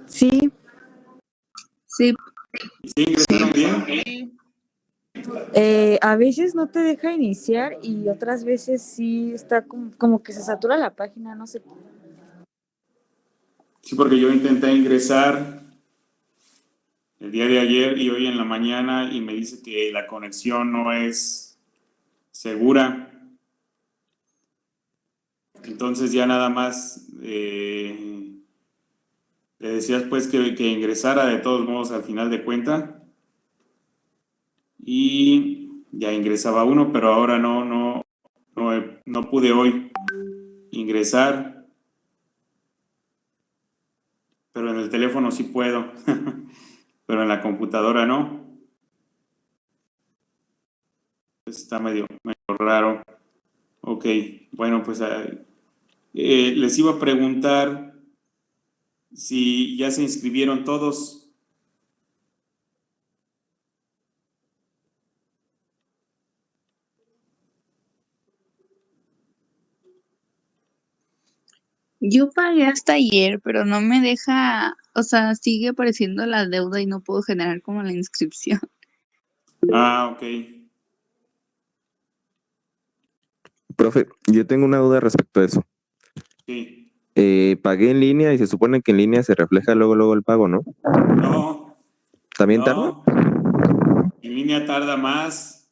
Sí, Sí, ¿Sí ingresaron bien? a veces no te deja iniciar y otras veces sí está como que se satura la página, no sé. Sí, porque yo intenté ingresar el día de ayer y hoy en la mañana y me dice que la conexión no es segura. Entonces ya nada más le decías pues que ingresara de todos modos al final de cuenta y ya ingresaba uno, pero ahora no pude hoy ingresar, pero en el teléfono sí puedo, pero en la computadora no. Está medio raro. Ok, bueno, pues les iba a preguntar si ya se inscribieron todos. yo pagué hasta ayer, pero no me deja, o sea, sigue apareciendo la deuda y no puedo generar como la inscripción. Ah, ok. Profe, yo tengo una duda respecto a eso. Sí. Pagué en línea y se supone que en línea se refleja luego el pago, ¿no? No, ¿También tarda? no. En línea tarda más.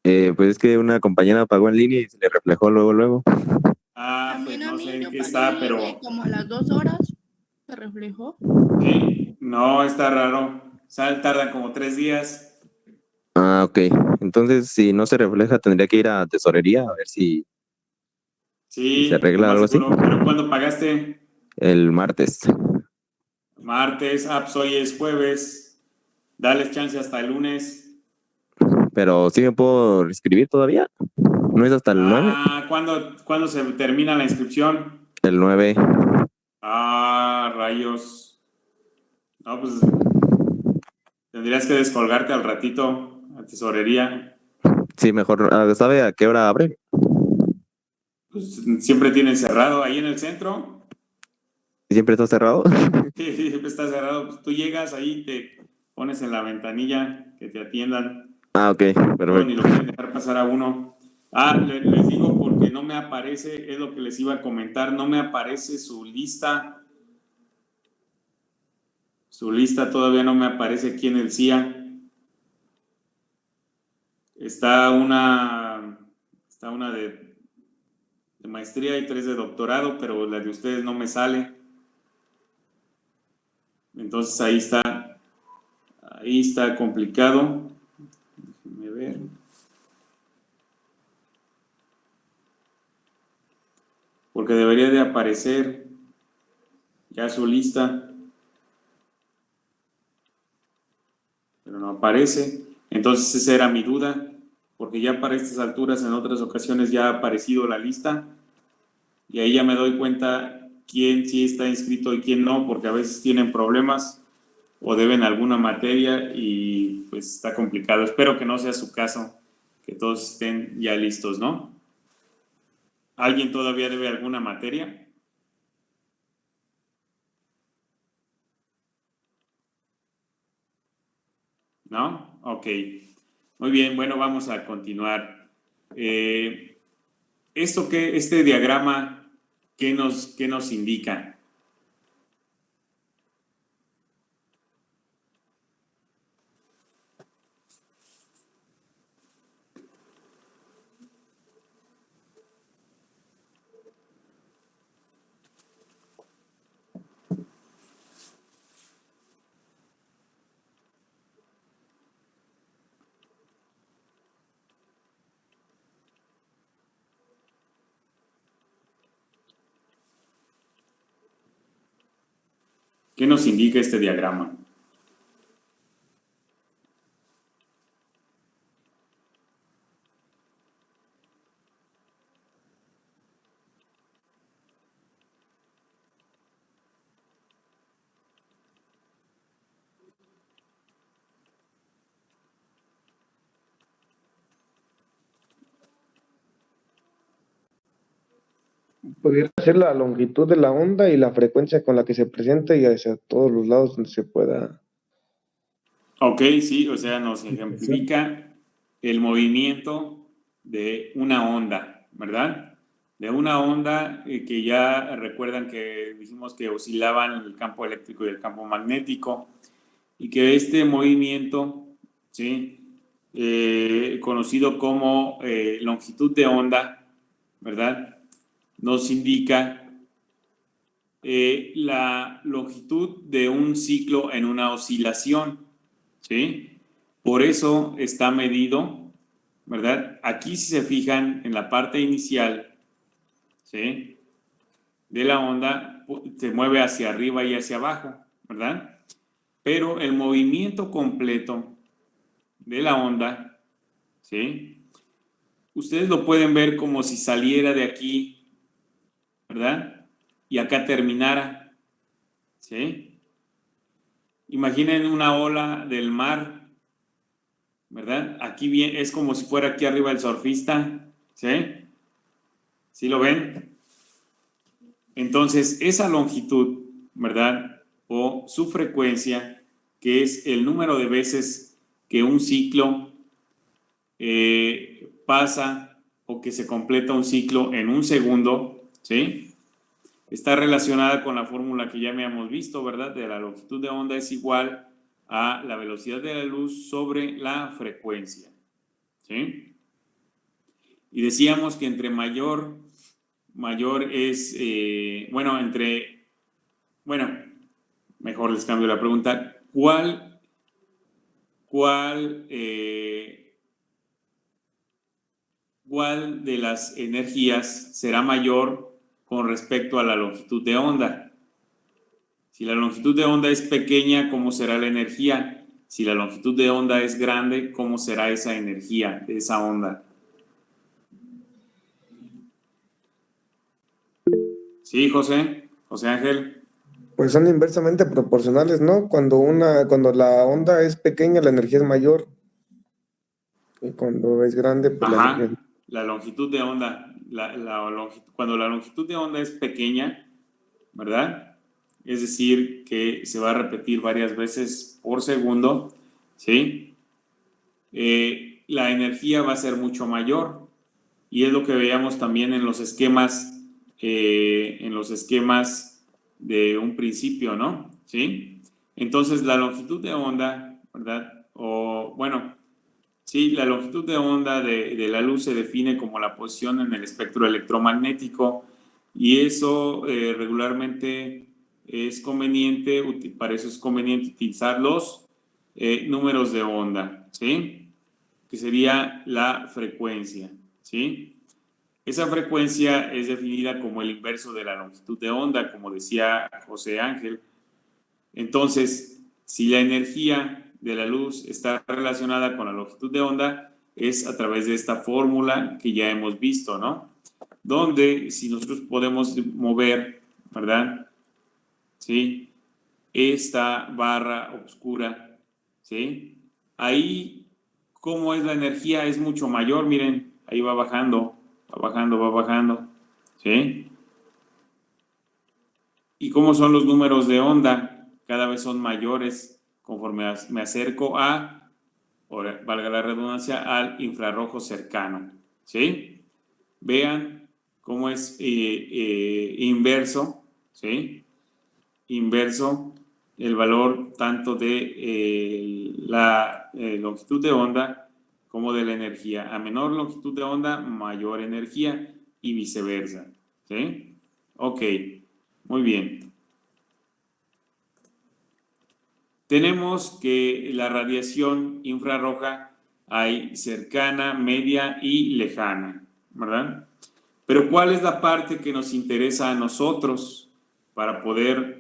Pues es que una compañera pagó en línea y se le reflejó luego. Ah, pues También a no mí sé en yo qué pagué está, en línea y pero como a las 2 horas se reflejó. sí, no, está raro. Tarda como 3 días. Ah, ok. Entonces, si no se refleja, tendría que ir a tesorería a ver si se Sí, lo arregla más algo así. seguro. ¿Pero cuándo pagaste? El martes. Martes, pues hoy es jueves. Dales chance hasta el lunes. Pero sí me puedo inscribir todavía. ¿No es hasta el 9? Ah, ¿cuándo se termina la inscripción? El 9. Ah, rayos. No, pues tendrías que descolgarte al ratito a tesorería. Sí, mejor. ¿Sabe a qué hora abre? Pues siempre tienen cerrado ahí en el centro. ¿Siempre está cerrado? Sí, siempre está cerrado. Pues tú llegas ahí, te pones en la ventanilla que te atiendan. Ah, ok, Luego ni lo perfecto. quieren dejar pasar a uno. Ah, les digo porque no me aparece, es lo que les iba a comentar, no me aparece su lista. Su lista todavía no me aparece aquí en el CIA. Está una de maestría y 3 de doctorado, pero la de ustedes no me sale. Entonces ahí está complicado. Déjenme ver. Porque debería de aparecer ya su lista, pero no aparece. Entonces esa era mi duda, porque ya para estas alturas en otras ocasiones ya ha aparecido la lista y ahí ya me doy cuenta quién sí está inscrito y quién no, porque a veces tienen problemas o deben alguna materia y pues está complicado. Espero que no sea su caso, que todos estén ya listos, ¿no? ¿Alguien todavía debe alguna materia? ¿No? Ok. Muy bien, bueno, vamos a continuar. Este diagrama, ¿qué nos indica? ¿Qué nos indica este diagrama? pudiera ser la longitud de la onda y la frecuencia con la que se presenta y hacia todos los lados donde se pueda. Ok, sí, o sea, nos ejemplifica el movimiento de una onda, ¿verdad? De una onda que ya recuerdan que dijimos que oscilaban el campo eléctrico y el campo magnético, y que este movimiento, ¿sí? Conocido como longitud de onda, ¿verdad? Nos indica la longitud de un ciclo en una oscilación, ¿sí? Por eso está medido, ¿verdad? Aquí si se fijan en la parte inicial, ¿sí? De la onda, se mueve hacia arriba y hacia abajo, ¿verdad? Pero el movimiento completo de la onda, ¿sí? Ustedes lo pueden ver como si saliera de aquí, ¿verdad? Y acá terminara, ¿sí? Imaginen una ola del mar, ¿verdad? Aquí bien, es como si fuera aquí arriba el surfista, ¿sí? ¿Sí lo ven? Entonces, esa longitud, ¿verdad? O su frecuencia, que es el número de veces que un ciclo pasa o que se completa un ciclo en un segundo, ¿sí? Está relacionada con la fórmula que ya habíamos visto, ¿verdad? De la longitud de onda es igual a la velocidad de la luz sobre la frecuencia, ¿sí? Y decíamos que entre mayor es, mejor les cambio la pregunta. ¿Cuál de las energías será mayor con respecto a la longitud de onda? Si la longitud de onda es pequeña, ¿cómo será la energía? Si la longitud de onda es grande, ¿cómo será esa energía de esa onda? Sí, José Ángel. Pues son inversamente proporcionales, ¿no? Cuando la onda es pequeña, la energía es mayor. Y cuando es grande, pues la energía es... Ajá, la longitud de onda, cuando la longitud de onda es pequeña, ¿verdad? Es decir, que se va a repetir varias veces por segundo, ¿sí? La energía va a ser mucho mayor, y es lo que veíamos también en los esquemas de un principio, ¿no? ¿Sí? Entonces, la longitud de onda, ¿verdad? O, bueno, sí, la longitud de onda de la luz se define como la posición en el espectro electromagnético, y eso regularmente es conveniente, para eso es conveniente utilizar los números de onda, ¿sí? Que sería la frecuencia, ¿sí? Esa frecuencia es definida como el inverso de la longitud de onda, como decía José Ángel. Entonces, si la energía de la luz está relacionada con la longitud de onda, es a través de esta fórmula que ya hemos visto, ¿no? Donde si nosotros podemos mover, ¿verdad? ¿Sí? Esta barra oscura, ¿sí? Ahí, ¿cómo es la energía? Es mucho mayor, miren, ahí va bajando, va bajando, ¿sí? ¿Y cómo son los números de onda? Cada vez son mayores conforme me acerco valga la redundancia, al infrarrojo cercano, ¿sí? Vean cómo es inverso, ¿sí? Inverso el valor tanto de la longitud de onda como de la energía. A menor longitud de onda, mayor energía, y viceversa, ¿sí? Ok, muy bien. Tenemos que la radiación infrarroja hay cercana, media y lejana, ¿verdad? Pero ¿cuál es la parte que nos interesa a nosotros para poder...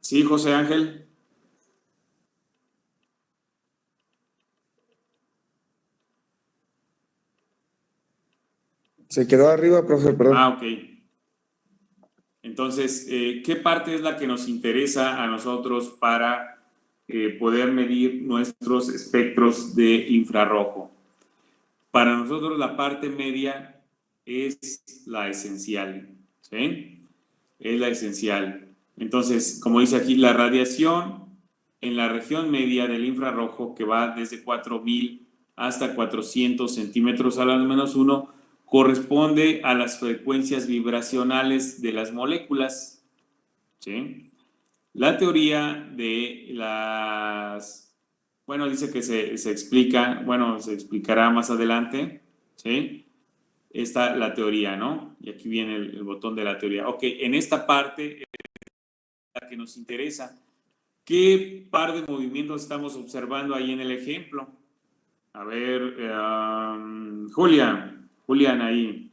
¿Sí, José Ángel? Se quedó arriba, profe, perdón. Ah, ok. Entonces, ¿qué parte es la que nos interesa a nosotros para poder medir nuestros espectros de infrarrojo? Para nosotros la parte media es la esencial, ¿sí? ¿sí? Es la esencial. Entonces, como dice aquí, la radiación en la región media del infrarrojo, que va desde 4000 hasta 400 centímetros a la -1, corresponde a las frecuencias vibracionales de las moléculas, ¿sí? La teoría de las... Bueno, dice que se explica, bueno, se explicará más adelante, ¿sí? Está la teoría, ¿no? Y aquí viene el botón de la teoría. Ok, en esta parte es la que nos interesa. ¿Qué par de movimientos estamos observando ahí en el ejemplo? A ver, Julián ahí.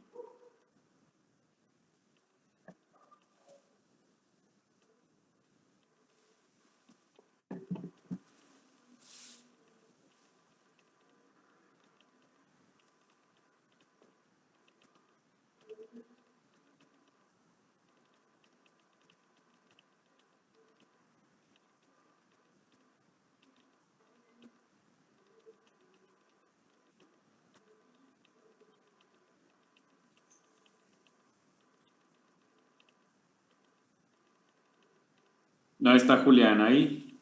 No está Julián ahí.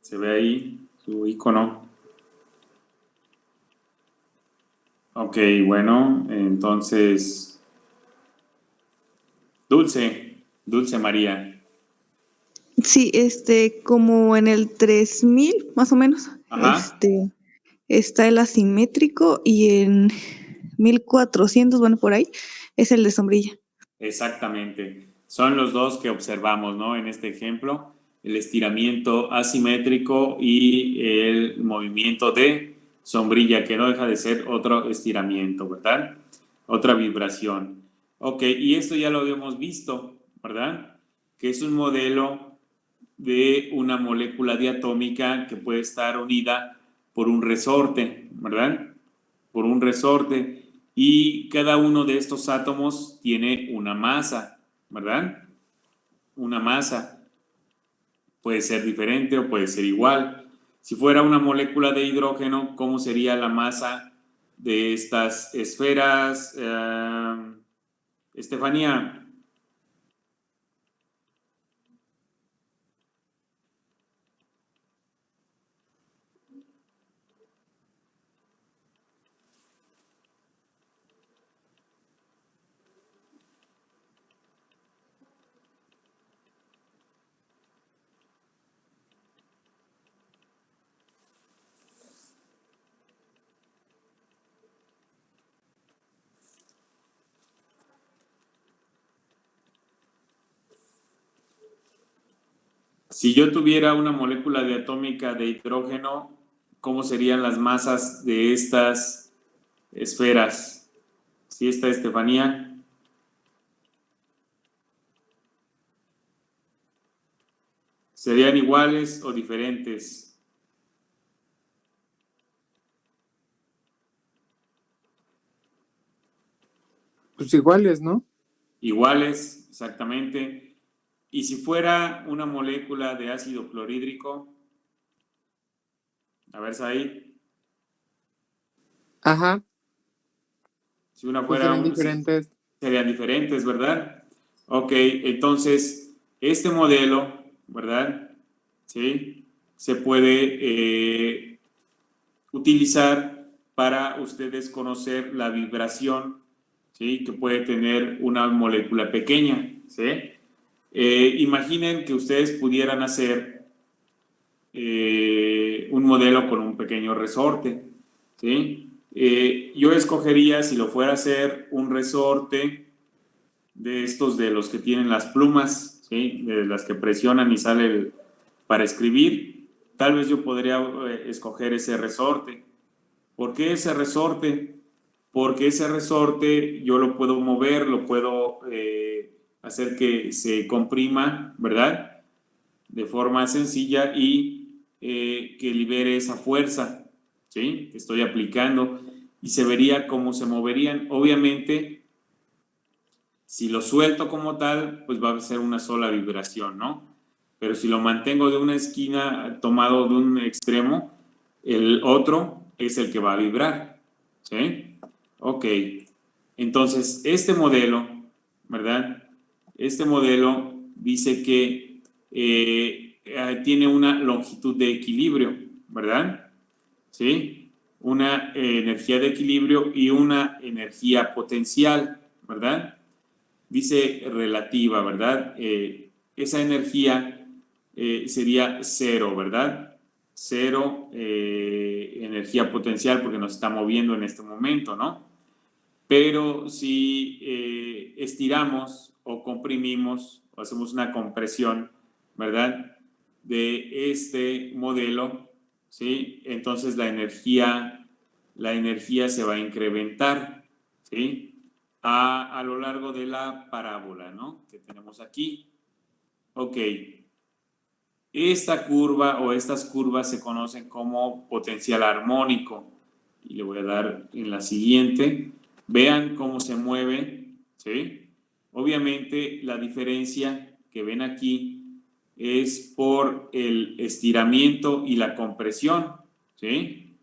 Se ve ahí su icono. Ok, bueno, entonces... Dulce María. Sí, como en el 3000, más o menos, Ajá. está el asimétrico y en 1400, bueno, por ahí, es el de sombrilla. Exactamente. Son los dos que observamos, ¿no? En este ejemplo, el estiramiento asimétrico y el movimiento de sombrilla, que no deja de ser otro estiramiento, ¿verdad? Otra vibración. Ok, y esto ya lo habíamos visto, ¿verdad? Que es un modelo de una molécula diatómica que puede estar unida por un resorte, ¿verdad? Por un resorte. Y cada uno de estos átomos tiene una masa, ¿verdad? Una masa. Puede ser diferente o puede ser igual. Si fuera una molécula de hidrógeno, ¿cómo sería la masa de estas esferas? Estefanía. Si yo tuviera una molécula diatómica de hidrógeno, ¿cómo serían las masas de estas esferas? ¿Sí está Estefanía? ¿Serían iguales o diferentes? Pues iguales, ¿no? Iguales, exactamente. Y si fuera una molécula de ácido clorhídrico, a ver, ahí, Ajá, si una pues fuera eran diferentes. serían diferentes, ¿verdad? Ok, entonces, este modelo, ¿verdad? ¿Sí? Se puede utilizar para ustedes conocer la vibración, ¿sí? Que puede tener una molécula pequeña, ¿sí? Imaginen que ustedes pudieran hacer un modelo con un pequeño resorte, ¿sí? Yo escogería, si lo fuera a hacer, un resorte de estos de los que tienen las plumas, ¿sí? De las que presionan y sale para escribir. Tal vez yo podría escoger ese resorte. ¿Por qué ese resorte? Porque ese resorte yo lo puedo mover, lo puedo hacer que se comprima, ¿verdad? De forma sencilla y que libere esa fuerza, ¿sí? Que estoy aplicando y se vería cómo se moverían. Obviamente, si lo suelto como tal, pues va a ser una sola vibración, ¿no? Pero si lo mantengo de una esquina tomado de un extremo, el otro es el que va a vibrar, ¿sí? Ok. Entonces, este modelo, ¿verdad? Este modelo dice que tiene una longitud de equilibrio, ¿verdad? ¿Sí? Una energía de equilibrio y una energía potencial, ¿verdad? Dice relativa, ¿verdad? Esa energía sería cero, ¿verdad? Cero energía potencial porque nos está moviendo en este momento, ¿no? Pero si estiramos o comprimimos o hacemos una compresión, ¿verdad? De este modelo, ¿sí? Entonces la energía se va a incrementar, ¿sí? A lo largo de la parábola, ¿no? Que tenemos aquí. Ok. Esta curva o estas curvas se conocen como potencial armónico. Y le voy a dar en la siguiente. Vean cómo se mueve, ¿sí? Obviamente la diferencia que ven aquí es por el estiramiento y la compresión, ¿sí?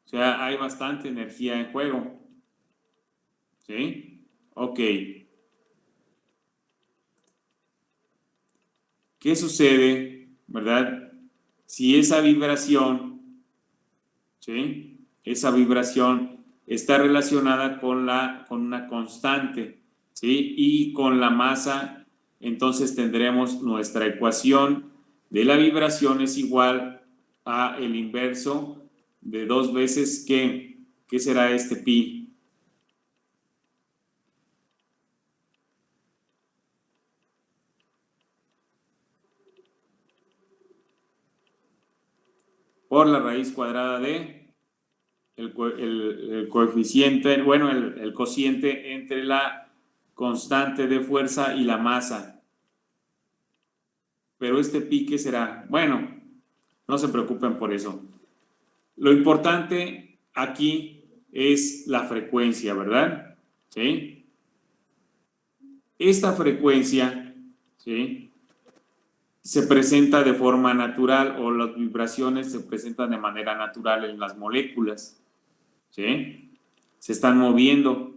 O sea, hay bastante energía en juego, ¿sí? Ok. ¿Qué sucede, verdad? Si esa vibración, ¿sí? Esa vibración está relacionada con una constante, ¿sí? Y con la masa, entonces tendremos nuestra ecuación de la vibración es igual a el inverso de 2 veces ¿qué será este pi? Por la raíz cuadrada de el coeficiente, bueno, el cociente entre la constante de fuerza y la masa. Pero este pi, ¿qué será? Bueno, no se preocupen por eso. Lo importante aquí es la frecuencia, ¿verdad? ¿Sí? Esta frecuencia, ¿sí? Se presenta de forma natural o las vibraciones se presentan de manera natural en las moléculas, ¿sí? Se están moviendo,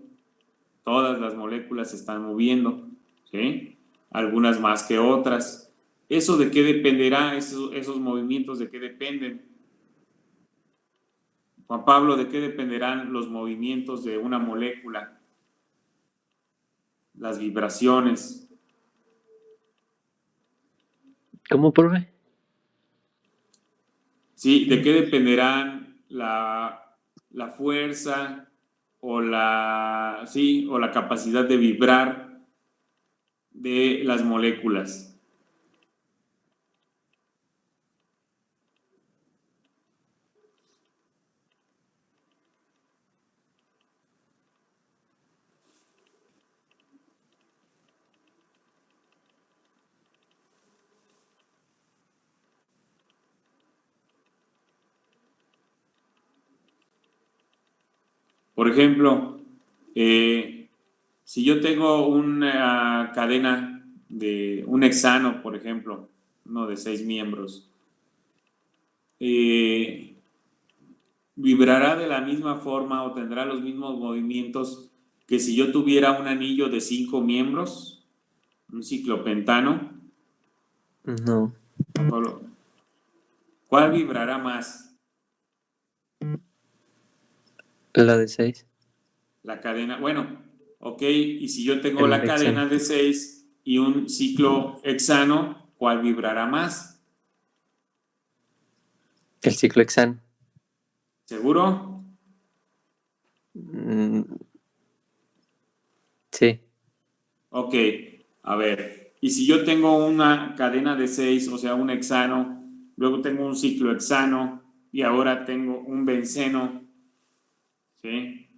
todas las moléculas se están moviendo, ¿sí? Algunas más que otras. ¿Eso de qué dependerá? Esos movimientos de qué dependen? Juan Pablo, ¿de qué dependerán los movimientos de una molécula? Las vibraciones. ¿Cómo, profe? Sí, ¿de qué dependerán la fuerza o la capacidad de vibrar de las moléculas? Por ejemplo, si yo tengo una cadena de un hexano, por ejemplo, uno de 6 miembros, ¿vibrará de la misma forma o tendrá los mismos movimientos que si yo tuviera un anillo de 5 miembros, un ciclopentano? No. ¿Cuál vibrará más? La de 6. La cadena, bueno, ok, y si yo tengo El la hexano. cadena de 6 y un ciclo hexano, ¿cuál vibrará más? El ciclo hexano. ¿Seguro? Sí. Ok, a ver, y si yo tengo una cadena de 6, o sea, un hexano, luego tengo un ciclo hexano y ahora tengo un benceno, ¿sí?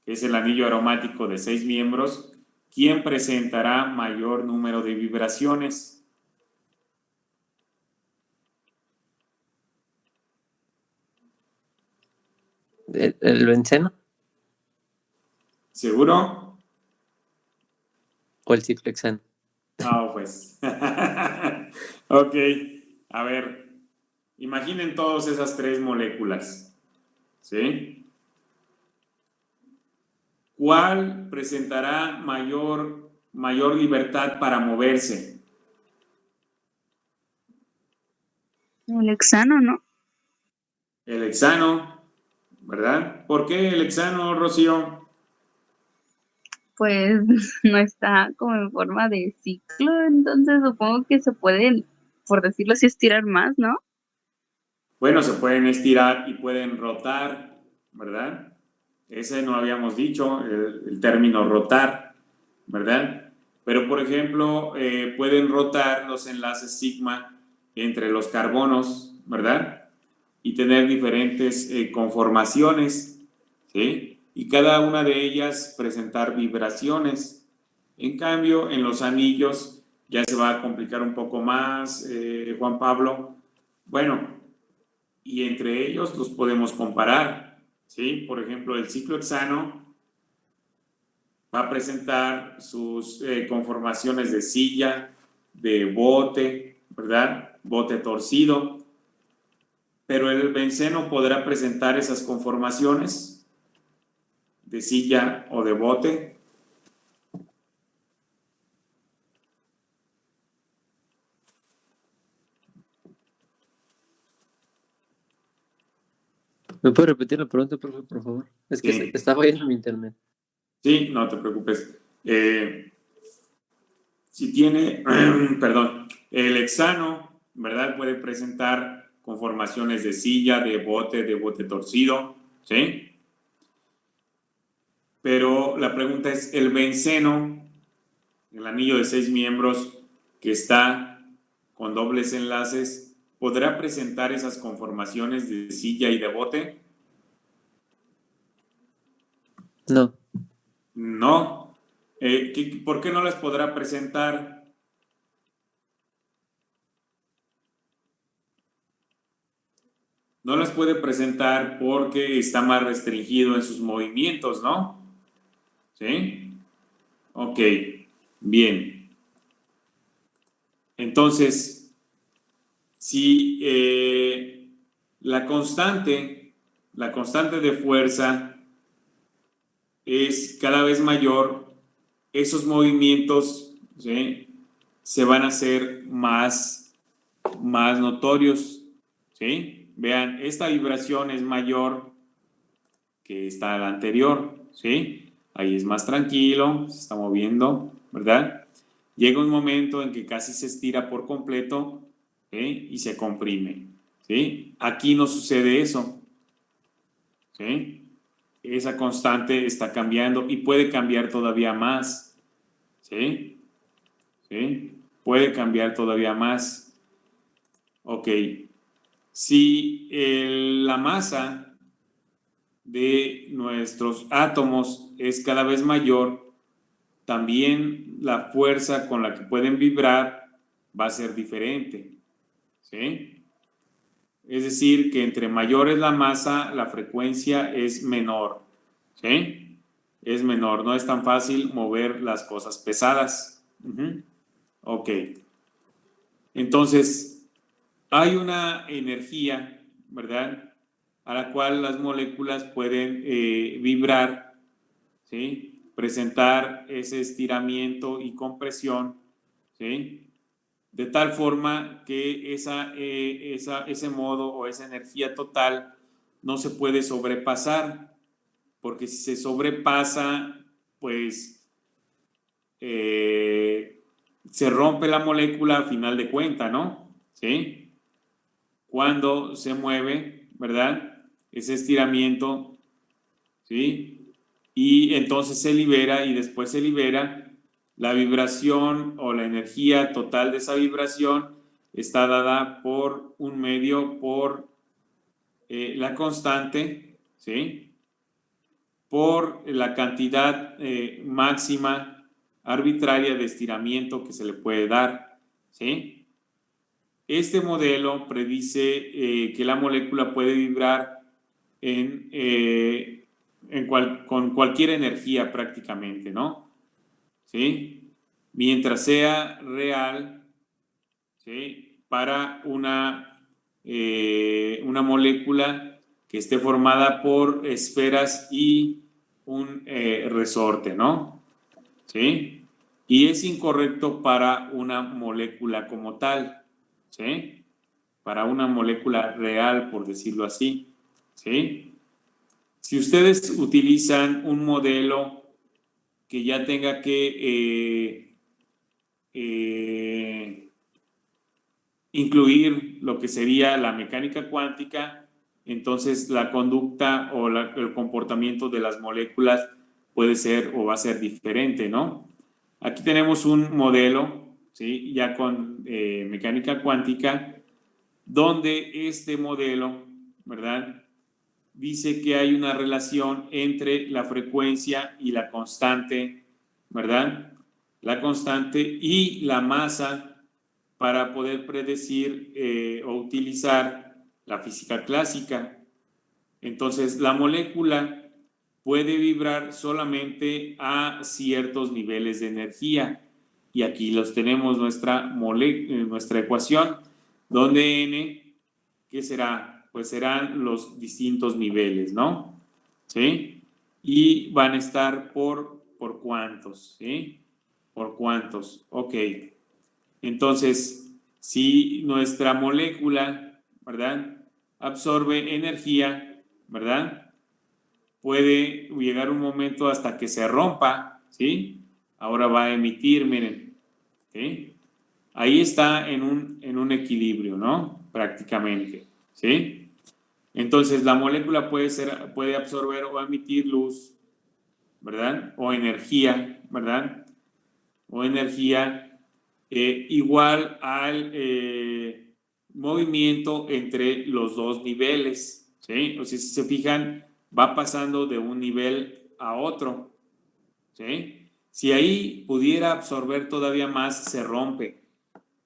Que es el anillo aromático de 6 miembros, ¿quién presentará mayor número de vibraciones? ¿El benceno ¿Seguro? o el ciclo hexano? No, pues. Ok, a ver, imaginen todas esas 3 moléculas, ¿sí? ¿cuál presentará mayor libertad para moverse? El hexano, ¿no? El hexano, ¿verdad? ¿Por qué el hexano, Rocío? Pues no está como en forma de ciclo, entonces supongo que se puede, por decirlo así, estirar más, ¿no? Bueno, se pueden estirar y pueden rotar, ¿verdad? Ese no habíamos dicho, el término rotar, ¿verdad? Pero, por ejemplo, pueden rotar los enlaces sigma entre los carbonos, ¿verdad? Y tener diferentes conformaciones, ¿sí? Y cada una de ellas presentar vibraciones. En cambio, en los anillos ya se va a complicar un poco más, Juan Pablo. Bueno, y entre ellos los podemos comparar, ¿sí? Por ejemplo, el ciclo hexano va a presentar sus conformaciones de silla, de bote, ¿verdad? Bote torcido, pero el benceno podrá presentar esas conformaciones de silla o de bote. ¿Me puede repetir la pregunta, profe, por favor? Es que Sí. está fallando mi internet. Sí, no te preocupes. Si tiene, perdón, el hexano, ¿verdad? Puede presentar conformaciones de silla, de bote torcido, ¿sí? Pero la pregunta es, ¿el benceno, el anillo de 6 miembros que está con dobles enlaces, podrá presentar esas conformaciones de silla y de bote? No. No. ¿Por qué no las podrá presentar? No las puede presentar porque está más restringido en sus movimientos, ¿no? ¿Sí? Ok, bien. Entonces, si la constante de fuerza es cada vez mayor, esos movimientos, ¿sí?, se van a hacer más notorios, ¿sí? Vean, esta vibración es mayor que esta la anterior, ¿sí? Ahí es más tranquilo, se está moviendo, ¿verdad? Llega un momento en que casi se estira por completo, ¿sí?, y se comprime, ¿sí? Aquí no sucede eso, ¿sí? Esa constante está cambiando y puede cambiar todavía más, ¿sí? ¿Sí? Puede cambiar todavía más. Ok. Si la masa de nuestros átomos es cada vez mayor, también la fuerza con la que pueden vibrar va a ser diferente, ¿sí? Es decir, que entre mayor es la masa, la frecuencia es menor, ¿sí? Es menor, no es tan fácil mover las cosas pesadas. Ok. Entonces, hay una energía, ¿verdad?, a la cual las moléculas pueden vibrar, ¿sí?, presentar ese estiramiento y compresión, ¿sí?, de tal forma que ese modo o esa energía total no se puede sobrepasar, porque si se sobrepasa, pues se rompe la molécula a final de cuenta, ¿no? ¿Sí? Cuando se mueve, ¿verdad?, ese estiramiento, ¿sí?, y entonces se libera y después se libera la vibración o la energía total de esa vibración está dada por un medio, por la constante, ¿sí?, por la cantidad máxima arbitraria de estiramiento que se le puede dar, ¿sí? Este modelo predice que la molécula puede vibrar con cualquier energía prácticamente, ¿no? ¿Sí? Mientras sea real, ¿sí?, para una molécula que esté formada por esferas y un resorte, ¿no? ¿Sí? Y es incorrecto para una molécula como tal, ¿sí? Para una molécula real, por decirlo así, ¿sí? Si ustedes utilizan un modelo que ya tenga que incluir lo que sería la mecánica cuántica, entonces la conducta o el comportamiento de las moléculas puede ser o va a ser diferente, ¿no? Aquí tenemos un modelo, ¿sí? Ya con mecánica cuántica, donde este modelo, ¿verdad?, dice que hay una relación entre la frecuencia y la constante, ¿verdad? La constante y la masa para poder predecir o utilizar la física clásica. Entonces, la molécula puede vibrar solamente a ciertos niveles de energía. Y aquí los tenemos nuestra ecuación, donde n, ¿qué será? Pues serán los distintos niveles, ¿no? ¿Sí? Y van a estar por cuántos, ¿sí? Por cuántos, ok. Entonces, si nuestra molécula, ¿verdad?, absorbe energía, ¿verdad?, puede llegar un momento hasta que se rompa, ¿sí? Ahora va a emitir, miren, ¿sí? Ahí está en un equilibrio, ¿no? Prácticamente, ¿sí? Entonces, la molécula puede absorber o emitir luz, ¿verdad? O energía, ¿verdad? O energía igual al movimiento entre los dos niveles, ¿sí? O sea, si se fijan, va pasando de un nivel a otro, ¿sí? Si ahí pudiera absorber todavía más, se rompe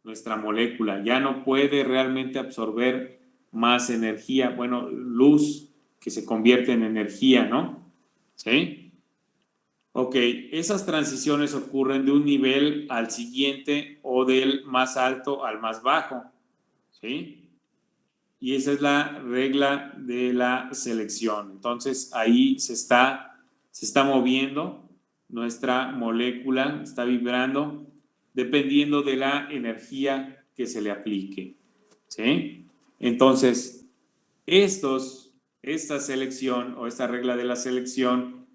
nuestra molécula, ya no puede realmente absorber más energía, bueno, luz que se convierte en energía, ¿no? ¿Sí? Ok, esas transiciones ocurren de un nivel al siguiente o del más alto al más bajo, ¿sí? Y esa es la regla de la selección. Entonces ahí se está moviendo nuestra molécula, está vibrando dependiendo de la energía que se le aplique, ¿sí? Entonces, esta selección o esta regla de la selección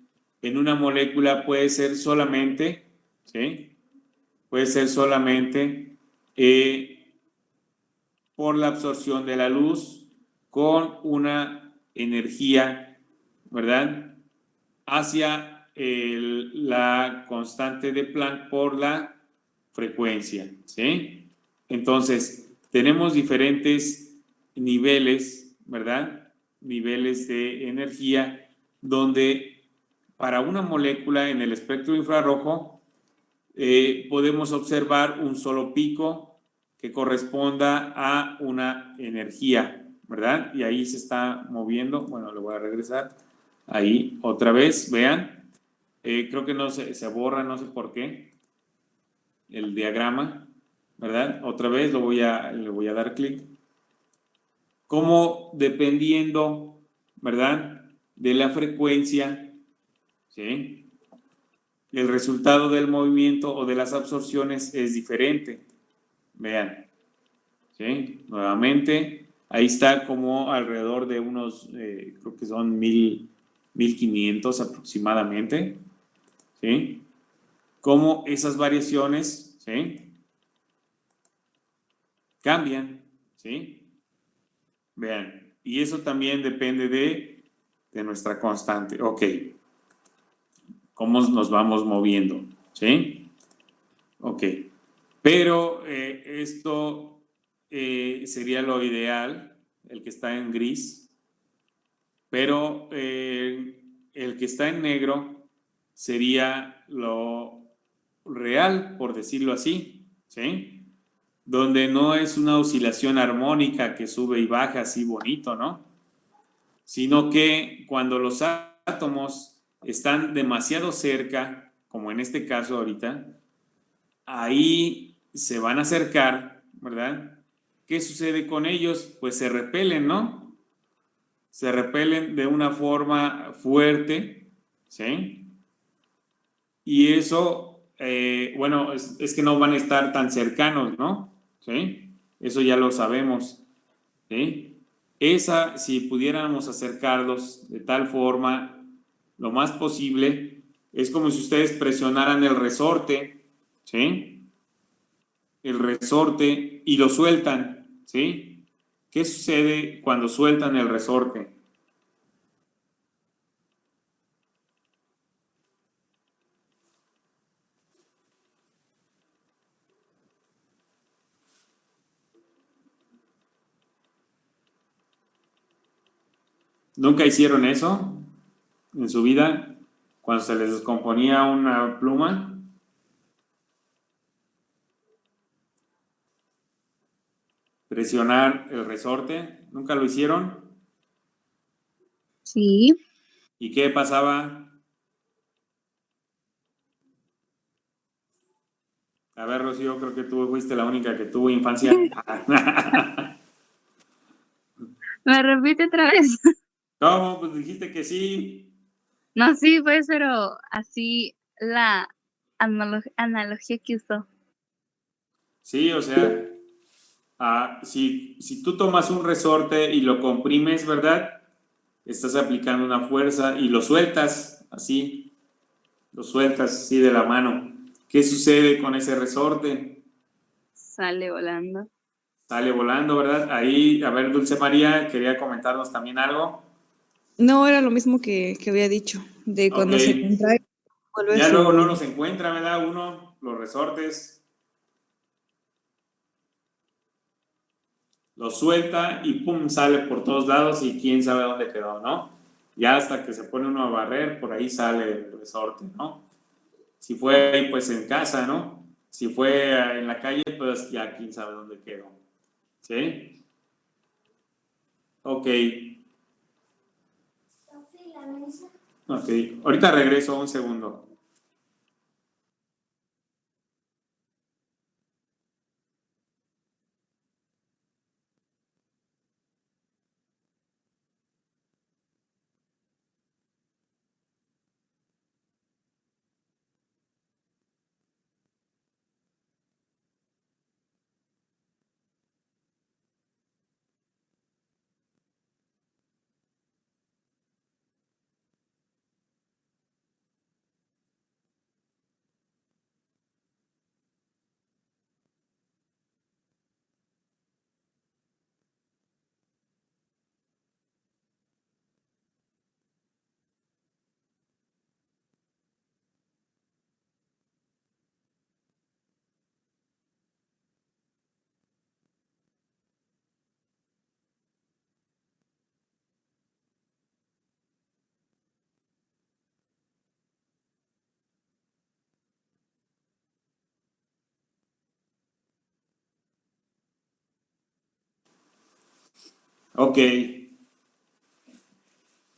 en una molécula puede ser solamente, ¿sí?, puede ser solamente por la absorción de la luz con una energía, ¿verdad?, hacia la constante de Planck por la frecuencia, ¿sí? Entonces, tenemos diferentes niveles, ¿verdad?, niveles de energía, donde para una molécula en el espectro infrarrojo podemos observar un solo pico que corresponda a una energía, ¿verdad? Y ahí se está moviendo. Bueno, le voy a regresar. Ahí, otra vez, vean. Creo que no se borra, no sé por qué, el diagrama, ¿verdad? Otra vez le voy a dar clic. Como dependiendo, ¿verdad?, de la frecuencia, ¿sí?, el resultado del movimiento o de las absorciones es diferente. Vean, ¿sí? Nuevamente, ahí está como alrededor de unos, creo que son 1500 aproximadamente, ¿sí? Como esas variaciones, ¿sí?, cambian, ¿sí? Vean, y eso también depende de nuestra constante. Ok, cómo nos vamos moviendo, ¿sí? Ok, pero esto sería lo ideal, el que está en gris, pero el que está en negro sería lo real, por decirlo así, ¿sí? Donde no es una oscilación armónica que sube y baja así bonito, ¿no? Sino que cuando los átomos están demasiado cerca, como en este caso ahorita, ahí se van a acercar, ¿verdad? ¿Qué sucede con ellos? Pues se repelen, ¿no? Se repelen de una forma fuerte, ¿sí? Y eso, bueno, es que no van a estar tan cercanos, ¿no? ¿Sí? Eso ya lo sabemos, ¿sí? Esa, si pudiéramos acercarlos de tal forma, lo más posible, es como si ustedes presionaran el resorte, ¿sí? El resorte y lo sueltan, ¿sí? ¿Qué sucede cuando sueltan el resorte? ¿Nunca hicieron eso en su vida? Cuando se les descomponía una pluma, presionar el resorte, ¿nunca lo hicieron? Sí. ¿Y qué pasaba? A ver, Rocío, creo que tú fuiste la única que tuvo infancia. ¿Me repite otra vez? ¿Cómo? Pues dijiste que sí. No, sí, pues, pero así la analogía que usó. Sí, o sea, si tú tomas un resorte y lo comprimes, ¿verdad? Estás aplicando una fuerza y lo sueltas así, lo sueltas así de la mano. ¿Qué sucede con ese resorte? Sale volando. Sale volando, ¿verdad? Ahí, a ver, Dulce María, quería comentarnos también algo. No, era lo mismo que había dicho, de Ok, cuando se contrae, vuelve ya luego no su... los encuentra, ¿verdad? Uno, los resortes, los suelta y pum, sale por todos lados y quién sabe dónde quedó, ¿no? Ya hasta que se pone uno a barrer, por ahí sale el resorte, ¿no? Si fue ahí, pues en casa, ¿no? Si fue en la calle, pues ya quién sabe dónde quedó. ¿Sí? Ok. Ok. Ahorita regreso un segundo. Ok.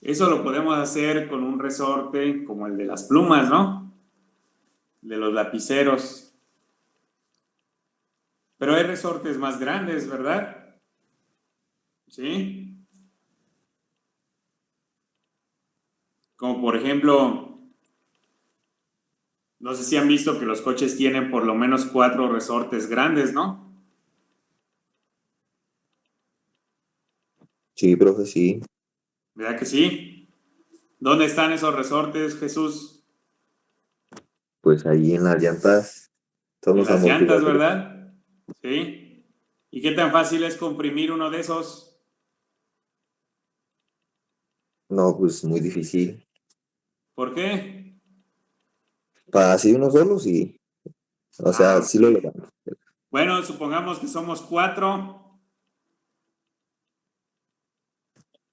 Eso lo podemos hacer con un resorte como el de las plumas, ¿no? De los lapiceros. Pero hay resortes más grandes, ¿verdad? ¿Sí? Como por ejemplo, no sé si han visto que los coches tienen por lo menos 4 resortes grandes, ¿no? Sí, profe, sí. ¿Verdad que sí? ¿Dónde están esos resortes, Jesús? Pues ahí en las llantas son En los las llantas, amortiguadores. ¿verdad? ¿Sí? ¿Y qué tan fácil es comprimir uno de esos? No, pues muy difícil. ¿Por qué? Para así uno solo, sí. O sea, sí lo Ok. logramos. Bueno, supongamos que somos 4.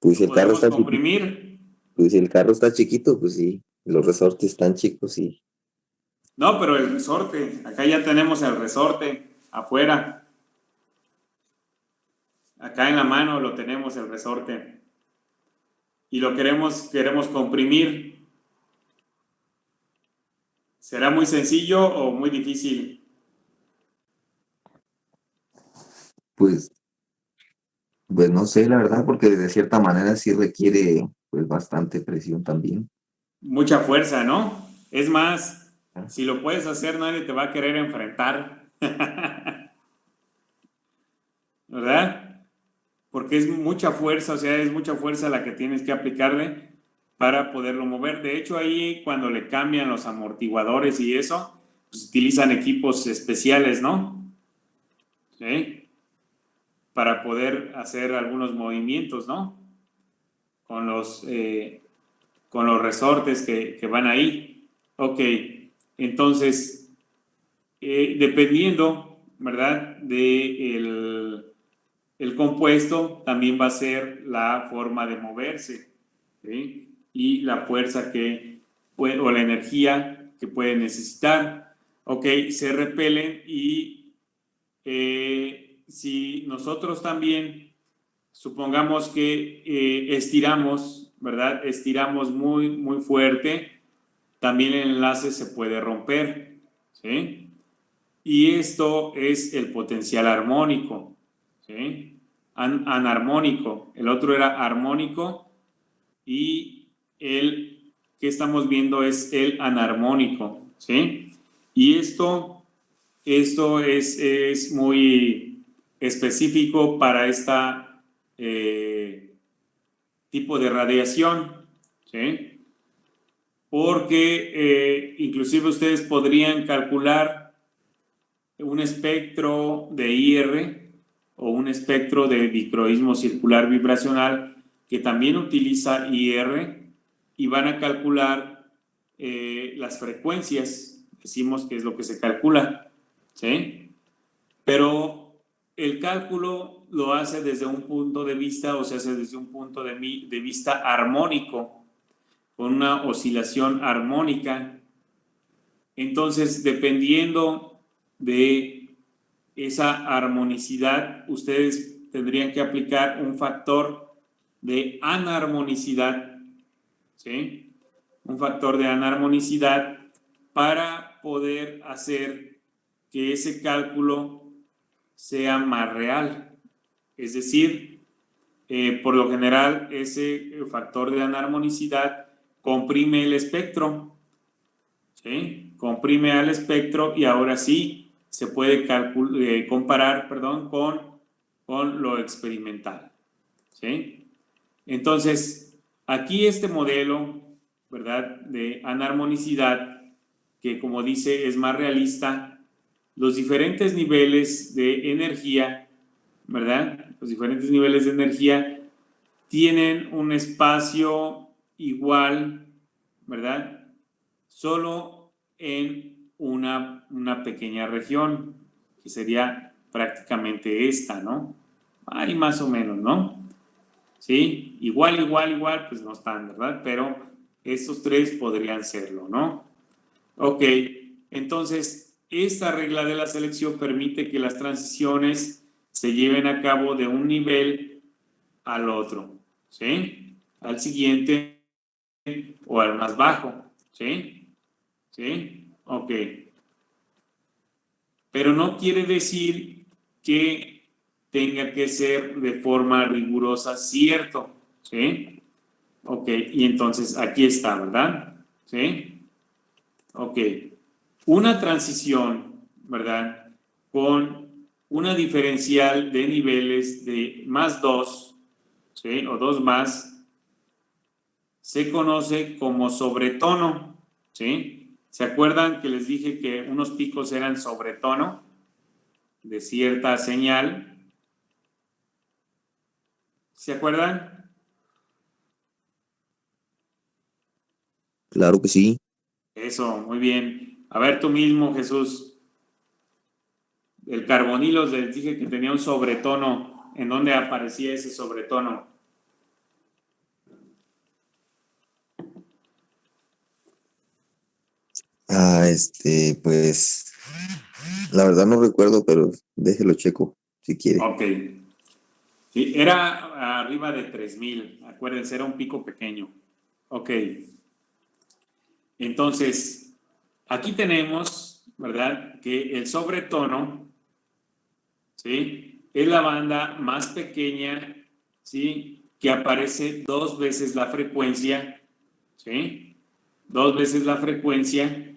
Pues si ¿Lo el carro podemos está chiquito, comprimir? pues si el carro está chiquito, pues sí. Los resortes están chicos, sí. No, pero el resorte. Acá ya tenemos el resorte afuera. Acá en la mano lo tenemos el resorte. Y lo queremos comprimir. ¿Será muy sencillo o muy difícil? Pues, pues no sé, la verdad, porque de cierta manera sí requiere pues bastante presión también. mucha fuerza, ¿no? Es más, si lo puedes hacer, nadie te va a querer enfrentar. ¿Verdad? Porque es mucha fuerza, o sea, es mucha fuerza la que tienes que aplicarle para poderlo mover. De hecho, ahí cuando le cambian los amortiguadores y eso, pues utilizan equipos especiales, ¿no? ¿Sí? Para poder hacer algunos movimientos, ¿no? Con los resortes que van ahí. Ok, entonces, dependiendo, ¿verdad? De el compuesto, también va a ser la forma de moverse, ¿sí? Y la fuerza que puede, o la energía que puede necesitar. Ok, se repelen y si nosotros también, supongamos que estiramos, ¿verdad? Estiramos muy, muy fuerte, también el enlace se puede romper, ¿sí? Y esto es el potencial armónico, ¿sí? Anarmónico. El otro era armónico y el que estamos viendo es el anarmónico, ¿sí? Y esto es muy específico para esta tipo de radiación, ¿sí? Porque inclusive ustedes podrían calcular un espectro de IR o un espectro de dicroísmo circular vibracional que también utiliza IR y van a calcular las frecuencias, decimos que es lo que se calcula, ¿sí? Pero el cálculo lo hace desde un punto de vista, o se hace desde un punto de vista armónico, con una oscilación armónica. Entonces, dependiendo de esa armonicidad, ustedes tendrían que aplicar un factor de anarmonicidad, ¿sí? Un factor de anarmonicidad para poder hacer que ese cálculo sea más real. Es decir, por lo general, ese factor de anarmonicidad comprime el espectro, ¿sí? Comprime al espectro y ahora sí se puede comparar, perdón, con lo experimental, ¿sí? Entonces, aquí este modelo, ¿verdad?, de anarmonicidad, que como dice es más realista, los diferentes niveles de energía, ¿verdad? Los diferentes niveles de energía tienen un espacio igual, ¿verdad? Solo en una pequeña región, que sería prácticamente esta, ¿no? Ahí más o menos, ¿no? ¿Sí? Igual, pues no están, ¿verdad? Pero estos tres podrían serlo, ¿no? Ok, entonces, esta regla de la selección permite que las transiciones se lleven a cabo de un nivel al otro, ¿sí? Al siguiente o al más bajo, ¿sí? ¿Sí? Ok. Pero no quiere decir que tenga que ser de forma rigurosa cierto, ¿sí? Ok, y entonces aquí está, ¿verdad? ¿Sí? Ok. Una transición, ¿verdad? Con una diferencial de niveles de más 2, ¿sí? O 2 más, se conoce como sobretono, ¿sí? ¿Se acuerdan que les dije que unos picos eran sobretono de cierta señal? ¿Se acuerdan? Claro que sí. Eso, muy bien. A ver tú mismo, Jesús. El carbonilo les dije que tenía un sobretono. ¿En dónde aparecía ese sobretono? Pues, la verdad no recuerdo, pero déjelo checo, si quiere. Ok. Sí, era arriba de 3000. Acuérdense, era un pico pequeño. Ok. Entonces, aquí tenemos, ¿verdad?, que el sobretono, ¿sí?, es la banda más pequeña, ¿sí?, que aparece 2 veces la frecuencia, ¿sí? 2 veces la frecuencia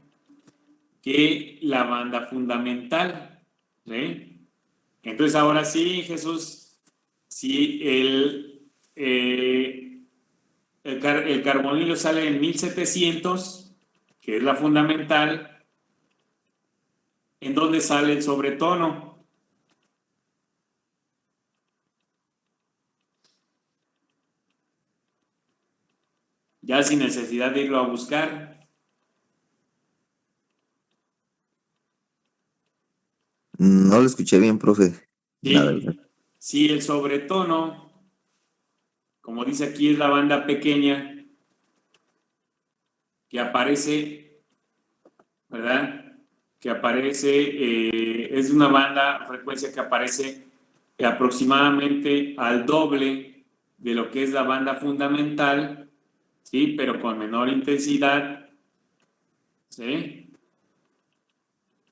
que la banda fundamental. ¿Sí? Entonces ahora sí, Jesús, si el carbonilo sale en 1700, que es la fundamental, ¿en dónde sale el sobretono? Ya sin necesidad de irlo a buscar. No lo escuché bien, profe, la verdad. Sí, el sobretono, como dice aquí, es la banda pequeña que aparece, ¿verdad? Que aparece, es una banda, frecuencia que aparece aproximadamente al doble de lo que es la banda fundamental, ¿sí? Pero con menor intensidad, ¿sí?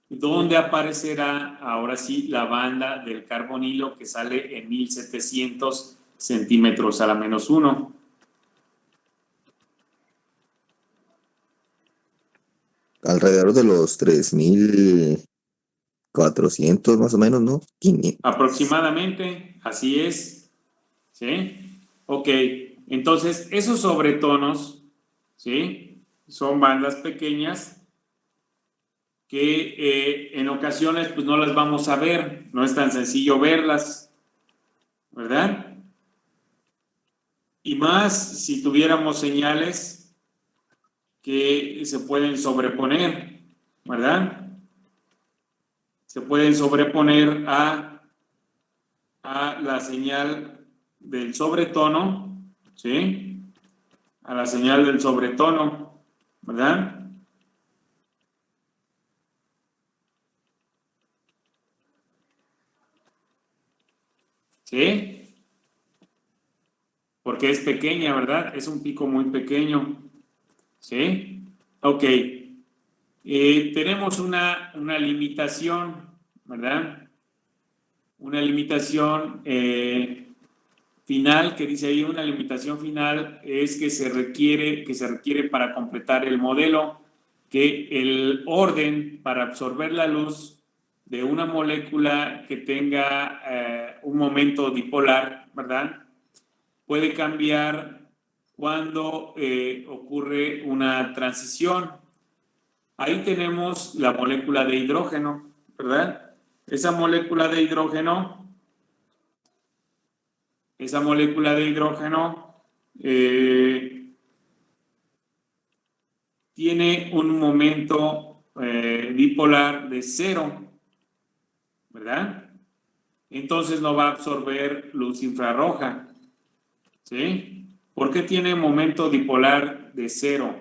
¿Dónde aparecerá ahora sí la banda del carbonilo que sale en 1700 centímetros a la menos 1? Alrededor de los 3400 más o menos, ¿no? 500. Aproximadamente, así es, ¿sí? Ok, entonces esos sobretonos, ¿sí? Son bandas pequeñas que en ocasiones pues no las vamos a ver, no es tan sencillo verlas, ¿verdad? Y más si tuviéramos señales que se pueden sobreponer, ¿verdad? Se pueden sobreponer a la señal del sobretono, ¿sí? A la señal del sobretono, ¿verdad? ¿Sí? Porque es pequeña, ¿verdad? Es un pico muy pequeño, ¿sí? Ok. Tenemos una limitación, ¿verdad? Una limitación final, que dice ahí, una limitación final es que se requiere para completar el modelo, que el orden para absorber la luz de una molécula que tenga un momento dipolar, ¿verdad? Puede cambiar cuando ocurre una transición. Ahí tenemos la molécula de hidrógeno, ¿verdad? Esa molécula de hidrógeno tiene un momento dipolar de 0, ¿verdad? Entonces no va a absorber luz infrarroja, ¿sí? ¿Por qué tiene momento dipolar de 0?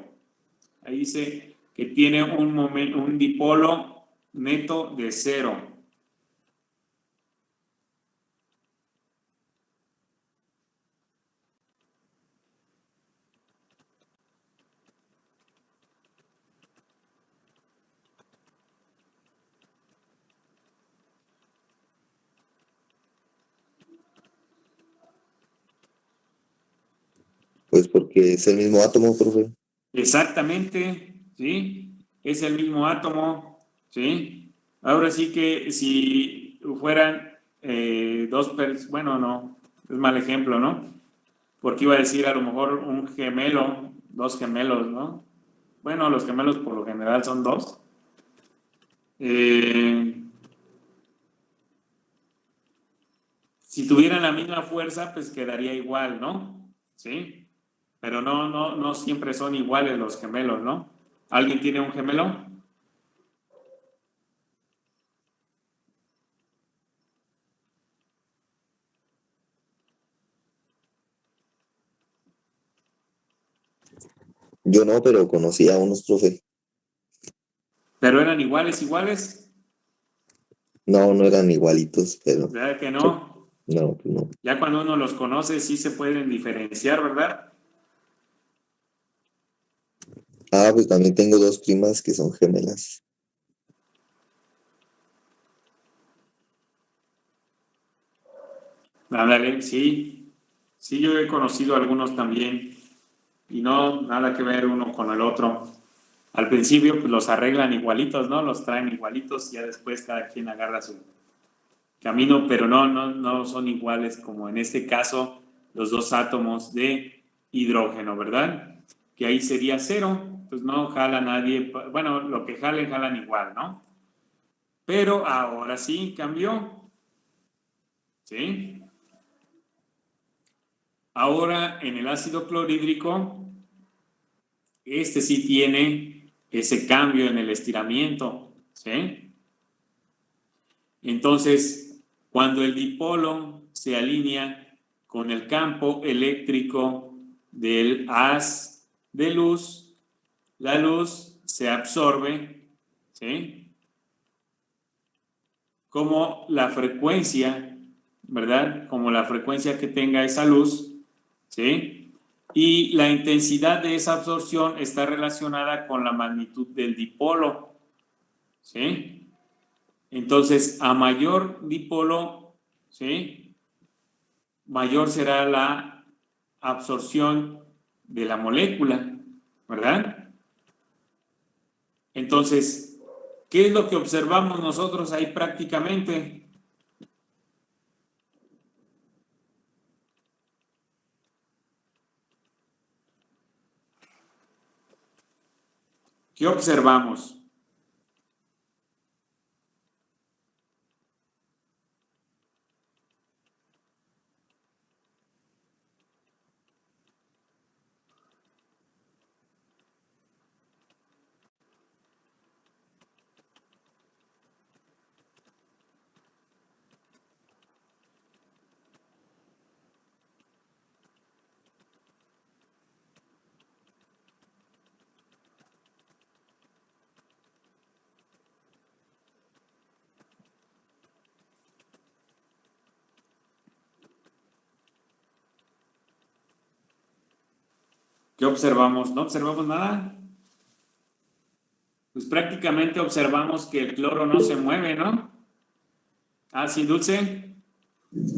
Ahí dice que tiene un dipolo neto de 0. Pues porque es el mismo átomo, profe. Exactamente, ¿sí? Es el mismo átomo, ¿sí? Ahora sí que si fueran bueno, no, es mal ejemplo, ¿no? Porque iba a decir a lo mejor un gemelo, 2 gemelos, ¿no? Bueno, los gemelos por lo general son 2. Si tuvieran la misma fuerza, pues quedaría igual, ¿no? ¿Sí? Pero no siempre son iguales los gemelos, ¿no? ¿Alguien tiene un gemelo? Yo no, pero conocí a unos, profe. ¿Pero eran iguales? No, no eran igualitos, pero ¿Verdad que no? no, pues no. Ya cuando uno los conoce sí se pueden diferenciar, ¿verdad? Ah, pues también tengo 2 primas que son gemelas. Ándale, sí. Sí, yo he conocido algunos también. y no nada que ver uno con el otro. Al principio pues los arreglan igualitos, ¿no? Los traen igualitos y ya después cada quien agarra su camino, pero no son iguales como en este caso los dos átomos de hidrógeno, ¿verdad? Que ahí sería 0, pues no jala nadie, bueno, lo que jalan igual, ¿no? Pero ahora sí cambió, ¿sí? Ahora en el ácido clorhídrico, este sí tiene ese cambio en el estiramiento, ¿sí? Entonces, cuando el dipolo se alinea con el campo eléctrico del haz de luz, la luz se absorbe, ¿sí? Como la frecuencia, ¿verdad? Como la frecuencia que tenga esa luz, ¿sí? Y la intensidad de esa absorción está relacionada con la magnitud del dipolo, ¿sí? Entonces, a mayor dipolo, ¿sí? Mayor será la absorción de la molécula, ¿verdad? Entonces, ¿qué es lo que observamos nosotros ahí prácticamente? ¿Qué observamos? ¿Qué observamos? ¿No observamos nada? Pues prácticamente observamos que el cloro no se mueve, ¿no? Ah, sí, Dulce.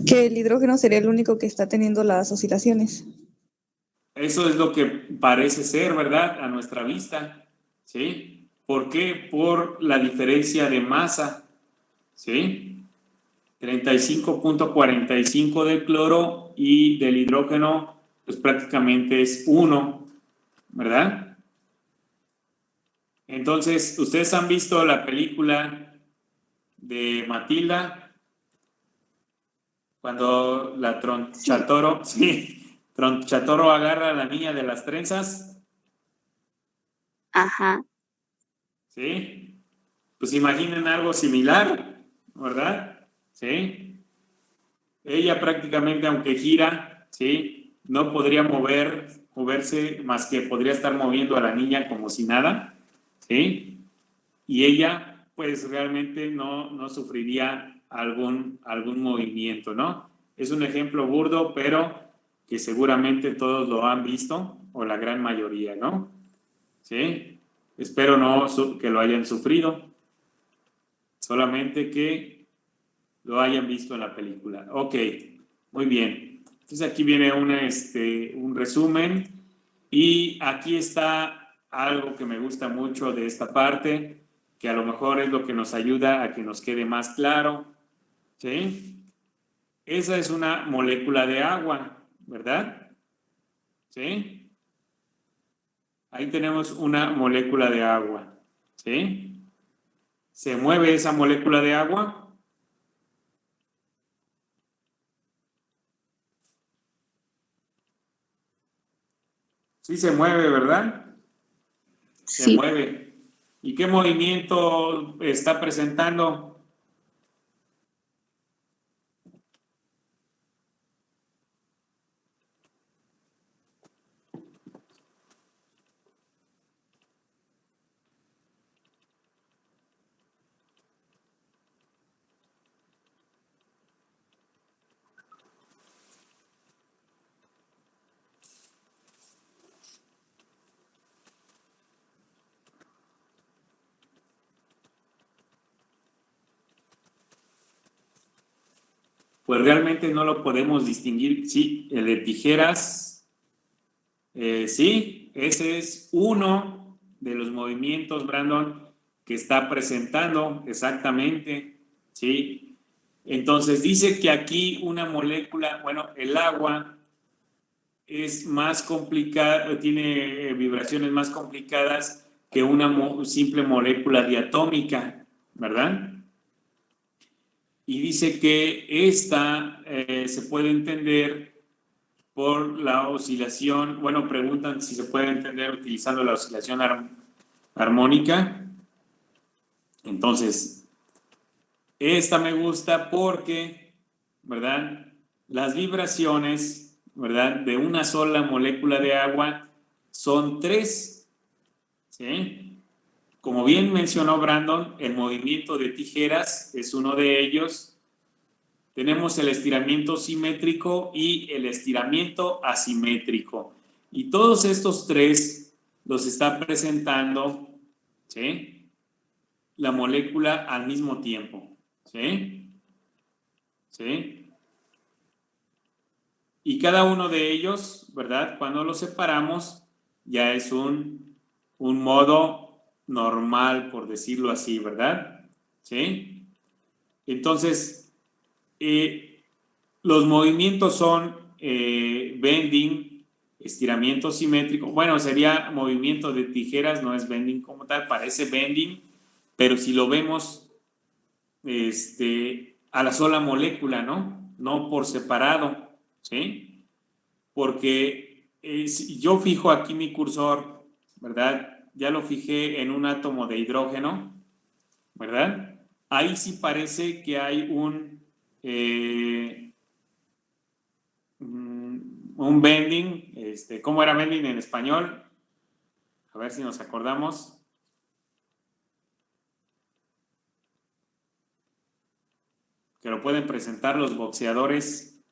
Que el hidrógeno sería el único que está teniendo las oscilaciones. Eso es lo que parece ser, ¿verdad? A nuestra vista, ¿sí? ¿Por qué? Por la diferencia de masa, ¿sí? 35.45 del cloro y del hidrógeno, pues prácticamente es 1, ¿verdad? Entonces, ¿ustedes han visto la película de Matilda? Cuando la Tronchatoro, sí, Tronchatoro agarra a la niña de las trenzas, Ajá. ¿sí? Pues imaginen algo similar, ¿verdad? ¿Sí? Ella prácticamente, aunque gira, ¿sí? No podría moverse más que podría estar moviendo a la niña como si nada, ¿sí? Y ella, pues realmente no sufriría algún movimiento, ¿no? Es un ejemplo burdo, pero que seguramente todos lo han visto, o la gran mayoría, ¿no? ¿Sí? Espero que lo hayan sufrido, solamente que lo hayan visto en la película. Ok, muy bien. Entonces aquí viene un resumen y aquí está algo que me gusta mucho de esta parte, que a lo mejor es lo que nos ayuda a que nos quede más claro, ¿sí? Esa es una molécula de agua, ¿verdad? ¿Sí? Ahí tenemos una molécula de agua, ¿sí? ¿Se mueve esa molécula de agua? Sí se mueve, ¿verdad? Se Sí. mueve. ¿Y qué movimiento está presentando? Pues realmente no lo podemos distinguir. Sí, el de tijeras Sí, ese es uno de los movimientos, Brandon, que está presentando exactamente, ¿sí? Entonces dice que aquí una molécula, bueno, el agua es más complicada, tiene vibraciones más complicadas que una simple molécula diatómica, ¿verdad? Y dice que esta se puede entender por la oscilación, bueno, preguntan si se puede entender utilizando la oscilación armónica. Entonces, esta me gusta porque, ¿verdad? Las vibraciones, ¿verdad? De una sola molécula de agua son 3, ¿sí? Como bien mencionó Brandon, el movimiento de tijeras es uno de ellos. Tenemos el estiramiento simétrico y el estiramiento asimétrico. Y todos estos 3 los está presentando, ¿sí? La molécula al mismo tiempo, ¿sí? ¿Sí? Y cada uno de ellos, ¿verdad? Cuando los separamos, ya es un modo normal, por decirlo así, ¿verdad? ¿Sí? Entonces, los movimientos son bending, estiramiento simétrico. Bueno, sería movimiento de tijeras, no es bending como tal, parece bending, pero si lo vemos a la sola molécula, ¿no? No por separado, ¿sí? Porque si yo fijo aquí mi cursor, ¿verdad? Ya lo fijé en un átomo de hidrógeno, ¿verdad? Ahí sí parece que hay un bending, ¿cómo era bending en español? A ver si nos acordamos. Que lo pueden presentar los boxeadores,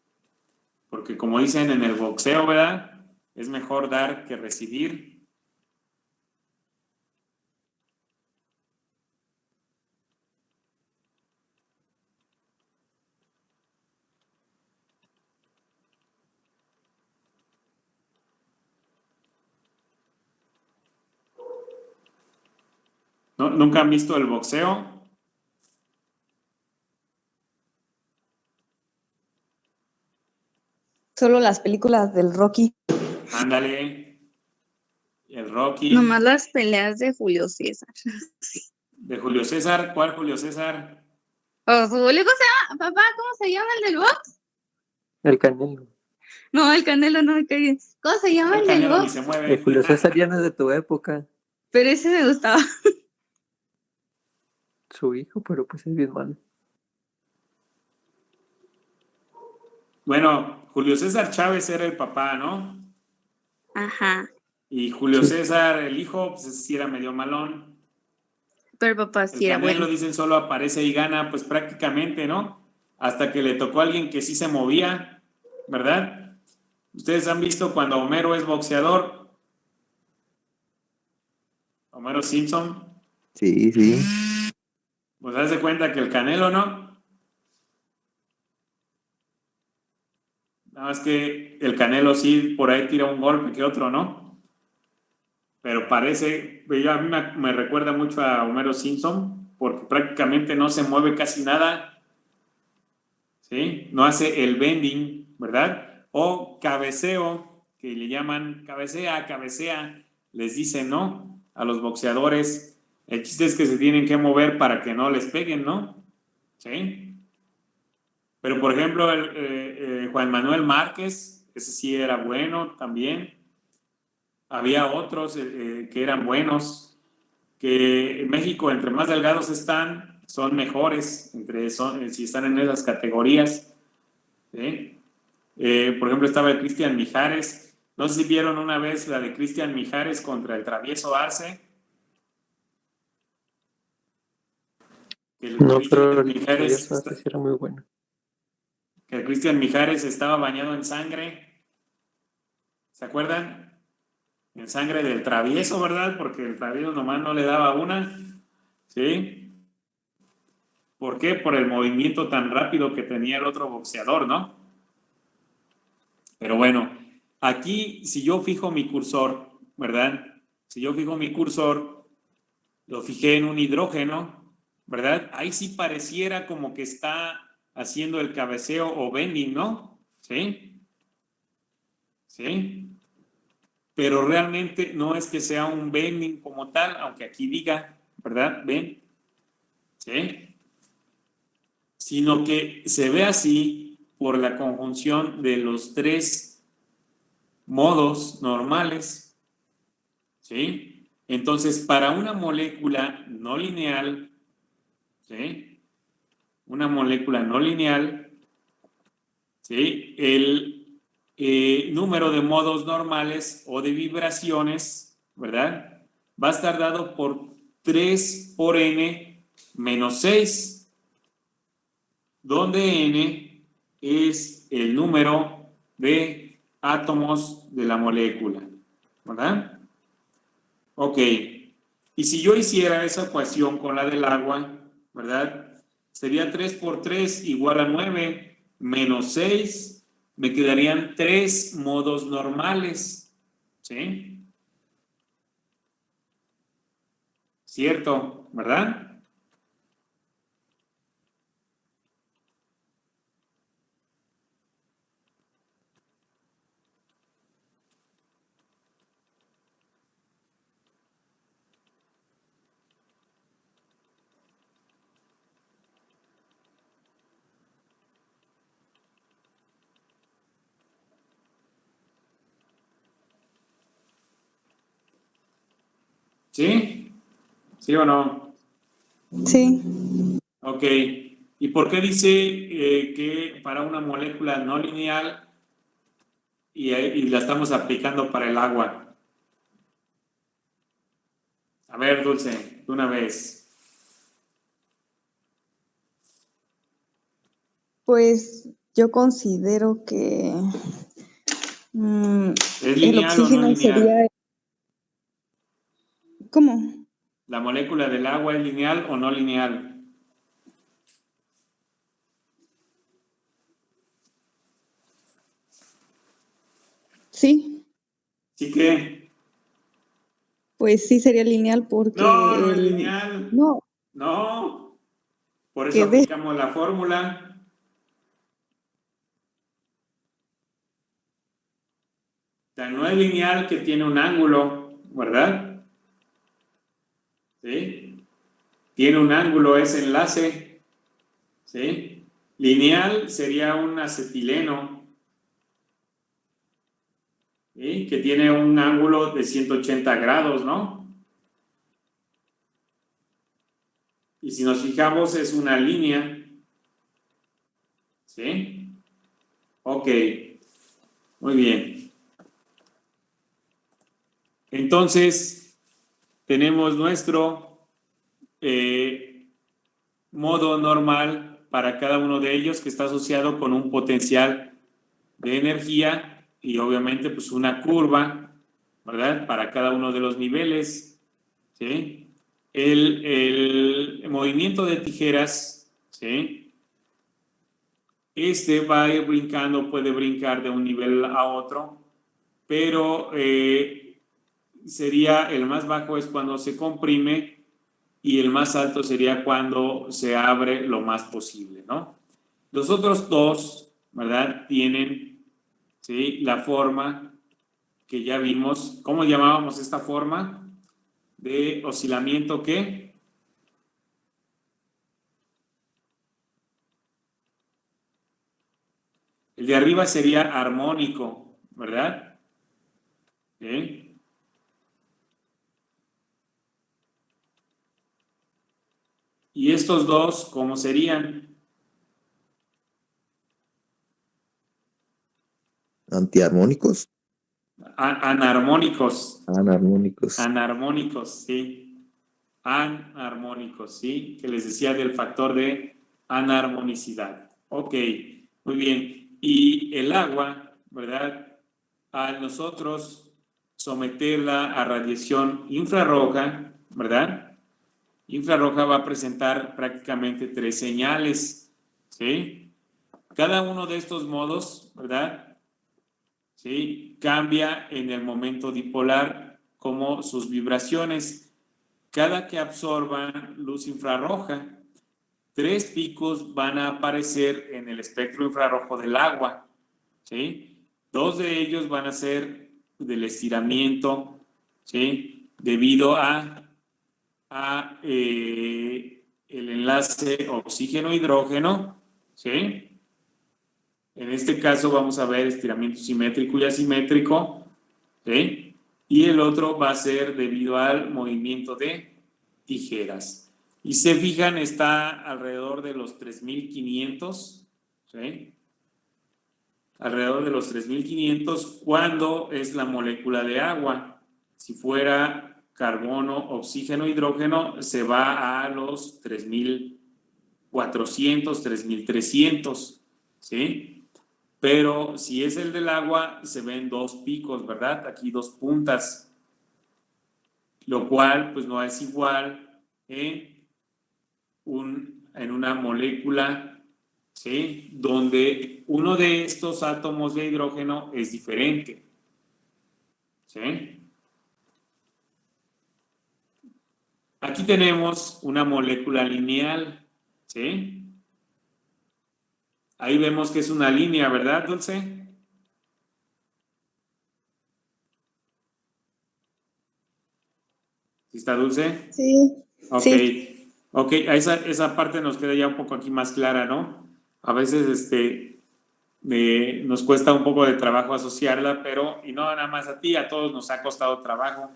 porque como dicen en el boxeo, ¿verdad? Es mejor dar que recibir. ¿No? ¿Nunca han visto el boxeo? Solo las películas del Rocky. Ándale, el Rocky. Nomás las peleas de Julio César. ¿De Julio César? ¿Cuál Julio César? Oh, Julio, ¿cómo se llama? Papá, ¿cómo se llama el del box? El Canelo. No, el Canelo no, ¿cómo se llama El el del Canelo ni box? se mueve. El Julio César ya no es de tu época. Pero ese me gustaba. Su hijo, pero pues es bien malo. Bueno, Julio César Chávez era el papá, ¿no? Ajá. Y Julio Sí. César, el hijo, pues ese sí era medio malón. Pero el papá sí El era Canelo, bueno. dicen, solo aparece y gana, pues prácticamente, ¿no? Hasta que le tocó a alguien que sí se movía, ¿verdad? Ustedes han visto cuando Homero es boxeador. Homero Simpson. Sí, sí. Pues haz de cuenta que el Canelo, ¿no? Nada más que el Canelo sí por ahí tira un golpe que otro, ¿no? Pero parece, a mí me recuerda mucho a Homero Simpson, porque prácticamente no se mueve casi nada, ¿sí? No hace el bending, ¿verdad? O cabeceo, que le llaman cabecea, les dicen, ¿no? A los boxeadores. El chiste es que se tienen que mover para que no les peguen, ¿no? ¿Sí? Pero, por ejemplo, Juan Manuel Márquez, ese sí era bueno también. Había otros que eran buenos, que en México, entre más delgados están, son mejores, si están en esas categorías. ¿Sí? Por ejemplo, estaba el Cristian Mijares. No sé si vieron una vez la de Cristian Mijares contra el Travieso Arce. No, pero el Travieso Arce sí era muy bueno. Que el Cristian Mijares estaba bañado en sangre. ¿Se acuerdan? En sangre del Travieso, ¿verdad? Porque el Travieso nomás no le daba una. ¿Sí? ¿Por qué? Por el movimiento tan rápido que tenía el otro boxeador, ¿no? Pero bueno, aquí, si yo fijo mi cursor, ¿verdad? Si yo fijo mi cursor, lo fijé en un hidrógeno, ¿verdad? Ahí sí pareciera como que está haciendo el cabeceo o bending, ¿no? ¿Sí? ¿Sí? Pero realmente no es que sea un bending como tal, aunque aquí diga, ¿verdad? ¿Ven? ¿Sí? Sino que se ve así por la conjunción de los tres modos normales, ¿sí? Entonces, para una molécula no lineal, ¿sí? Una molécula no lineal, ¿sí? El número de modos normales o de vibraciones, ¿verdad? Va a estar dado por 3 por n menos 6, donde n es el número de átomos de la molécula, ¿verdad? Ok, y si yo hiciera esa ecuación con la del agua, ¿verdad? Sería 3 por 3 igual a 9 menos 6, me quedarían 3 modos normales, ¿sí? Cierto, ¿verdad? ¿Sí? ¿Sí o no? Sí. Ok, ¿y por qué dice que para una molécula no lineal y la estamos aplicando para el agua? A ver, Dulce, de una vez. Pues yo considero que ¿Es el lineal o no oxígeno sería... lineal? ¿Cómo? ¿La molécula del agua es lineal o no lineal? Sí, ¿Sí que? pues sí sería lineal porque No, no es lineal. No, No. Por eso que de... aplicamos la fórmula. O sea, no es lineal que tiene un ángulo, ¿verdad? ¿Sí? Tiene un ángulo ese enlace. ¿Sí? Lineal sería un acetileno, ¿sí? Que tiene un ángulo de 180 grados, ¿no? Y si nos fijamos es una línea, ¿sí? Ok, muy bien. Entonces, tenemos nuestro modo normal para cada uno de ellos que está asociado con un potencial de energía y obviamente pues una curva, ¿verdad? Para cada uno de los niveles, ¿sí? El movimiento de tijeras, ¿sí? Este va a ir brincando, puede brincar de un nivel a otro, pero sería el más bajo es cuando se comprime y el más alto sería cuando se abre lo más posible, ¿no? Los otros dos, ¿verdad? Tienen, ¿sí? La forma que ya vimos. ¿Cómo llamábamos esta forma de oscilamiento qué? El de arriba sería armónico, ¿verdad? ¿Sí? Y estos dos, ¿cómo serían? Antiarmónicos. Anarmónicos. Anarmónicos. Anarmónicos, sí. Anarmónicos, sí. Que les decía del factor de anarmonicidad. Ok, muy bien. Y el agua, ¿verdad? Al nosotros someterla a radiación infrarroja, ¿verdad? Infrarroja va a presentar prácticamente 3 señales, ¿sí? Cada uno de estos modos, ¿verdad? ¿sí? Cambia en el momento dipolar como sus vibraciones. Cada que absorban luz infrarroja, 3 picos van a aparecer en el espectro infrarrojo del agua, ¿sí? 2 de ellos van a ser del estiramiento, ¿sí? Debido a el enlace oxígeno-hidrógeno, ¿sí? En este caso vamos a ver estiramiento simétrico y asimétrico, ¿sí? Y el otro va a ser debido al movimiento de tijeras. Y se fijan, está alrededor de los 3500, ¿sí? Alrededor de los 3500 cuando es la molécula de agua. Si fuera carbono, oxígeno, hidrógeno, se va a los 3400, 3300, ¿sí? Pero si es el del agua, se ven 2 picos, ¿verdad? Aquí 2 puntas, lo cual pues no es igual en una molécula, ¿sí? Donde uno de estos átomos de hidrógeno es diferente, ¿sí? Aquí tenemos una molécula lineal, ¿sí? Ahí vemos que es una línea, ¿verdad, Dulce? ¿Sí está, Dulce? Sí. Ok, Sí. ok, esa parte nos queda ya un poco aquí más clara, ¿no? A veces nos cuesta un poco de trabajo asociarla, pero, y no nada más a ti, a todos nos ha costado trabajo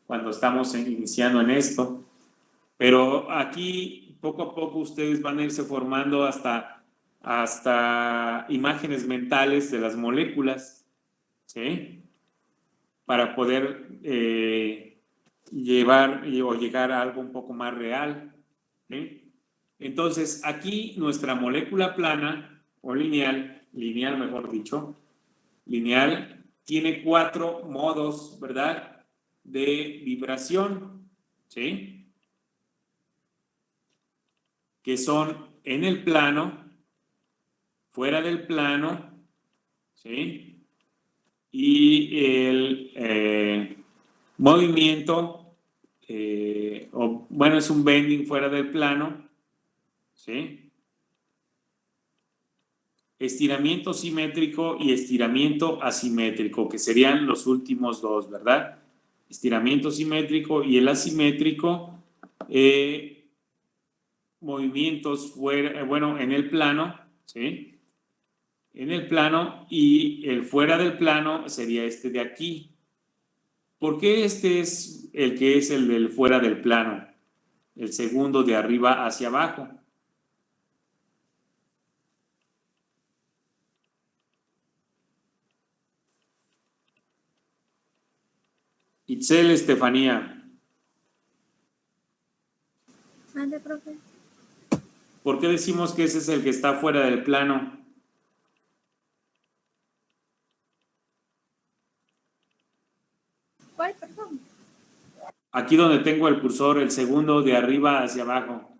cuando estamos iniciando en esto. Pero aquí, poco a poco, ustedes van a irse formando hasta imágenes mentales de las moléculas, ¿sí? Para poder llevar o llegar a algo un poco más real, ¿sí? Entonces, aquí nuestra molécula plana o lineal mejor dicho, lineal, tiene 4 modos, ¿verdad? De vibración, ¿sí? Que son en el plano, fuera del plano, ¿sí? Y el movimiento, es un bending fuera del plano, ¿sí? Estiramiento simétrico y estiramiento asimétrico, que serían los últimos 2, ¿verdad? Estiramiento simétrico y el asimétrico, movimientos fuera, en el plano, ¿sí? En el plano, y el fuera del plano sería este de aquí. ¿Por qué este es el que es el del fuera del plano? El segundo de arriba hacia abajo. Itzel, Estefanía. Mande, profe. ¿Por qué decimos que ese es el que está fuera del plano? ¿Cuál, perdón? Aquí donde tengo el cursor, el segundo de arriba hacia abajo.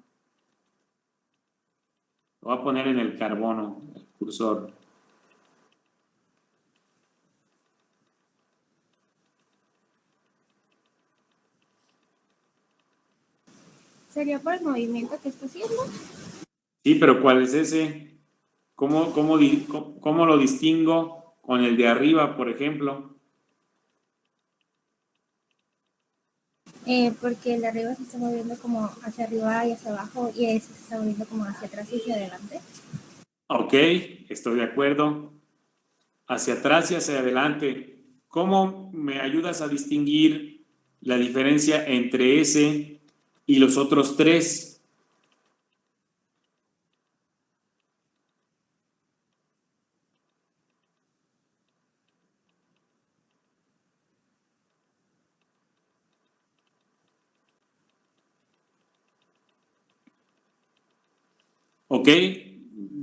Lo voy a poner en el carbono, el cursor. ¿Sería por el movimiento que está haciendo? Sí, pero ¿cuál es ese? ¿Cómo lo distingo con el de arriba, por ejemplo? Porque el de arriba se está moviendo como hacia arriba y hacia abajo, y ese se está moviendo como hacia atrás y hacia adelante. Ok, estoy de acuerdo. Hacia atrás y hacia adelante. ¿Cómo me ayudas a distinguir la diferencia entre ese y los otros 3? Ok,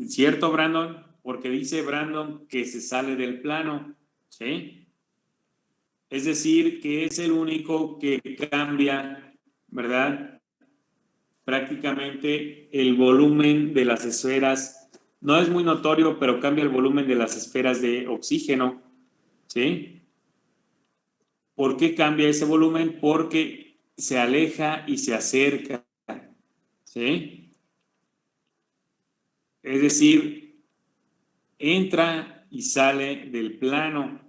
¿cierto, Brandon? Porque dice Brandon que se sale del plano, ¿sí? Es decir, que es el único que cambia, ¿verdad? Prácticamente el volumen de las esferas, no es muy notorio, pero cambia el volumen de las esferas de oxígeno, ¿sí? ¿Por qué cambia ese volumen? Porque se aleja y se acerca, ¿sí? Es decir, entra y sale del plano.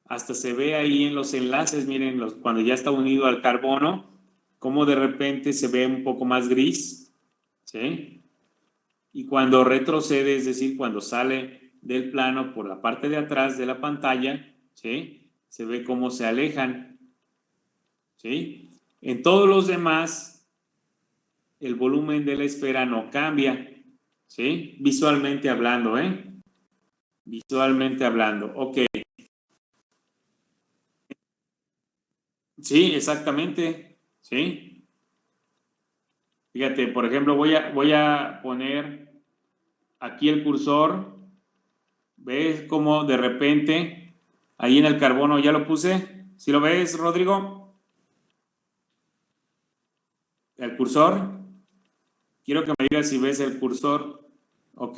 Hasta se ve ahí en los enlaces, miren, cuando ya está unido al carbono, cómo de repente se ve un poco más gris, ¿sí? Y cuando retrocede, es decir, cuando sale del plano por la parte de atrás de la pantalla, ¿sí? Se ve cómo se alejan, ¿sí? En todos los demás, el volumen de la esfera no cambia, ¿sí? Visualmente hablando, ¿eh? Visualmente hablando, ok. Sí, exactamente, ¿sí? Fíjate, por ejemplo, voy a poner aquí el cursor. ¿Ves cómo de repente ahí en el carbono ya lo puse? ¿Sí lo ves, Rodrigo? ¿El cursor? Quiero que me digas si ves el cursor. Ok.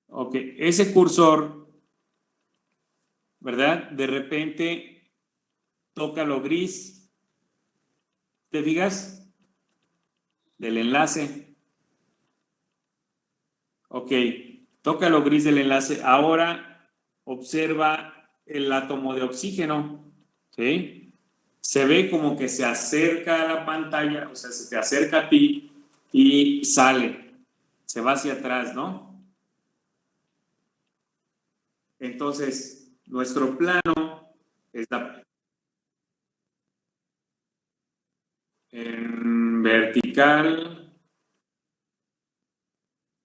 Ok. Ese cursor, ¿verdad? De repente toca lo gris. ¿Te fijas? Del enlace. Ok. Toca lo gris del enlace. Ahora observa el átomo de oxígeno. ¿Sí? Se ve como que se acerca a la pantalla, o sea, se te acerca a ti y sale. Se va hacia atrás, ¿no? Entonces, nuestro plano está en vertical.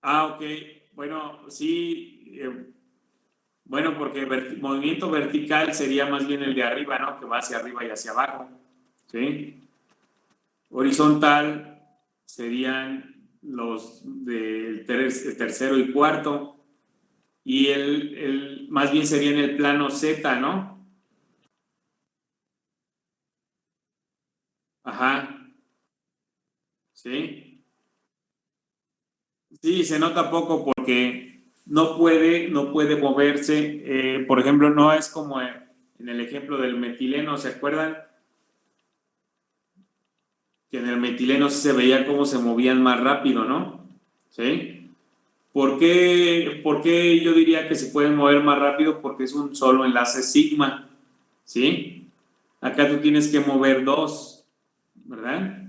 Ah, ok. Bueno, sí. Bueno, porque movimiento vertical sería más bien el de arriba, ¿no? Que va hacia arriba y hacia abajo. ¿Sí? Horizontal serían los del tercero y cuarto. Y más bien sería en el plano Z, ¿no? Ajá. ¿Sí? Sí, se nota poco porque no puede moverse. Por ejemplo, no es como en el ejemplo del metileno, ¿se acuerdan? Que en el metileno sí se veía cómo se movían más rápido, ¿no? ¿Sí? ¿Por qué yo diría que se pueden mover más rápido? Porque es un solo enlace sigma, ¿sí? Acá tú tienes que mover dos, ¿verdad?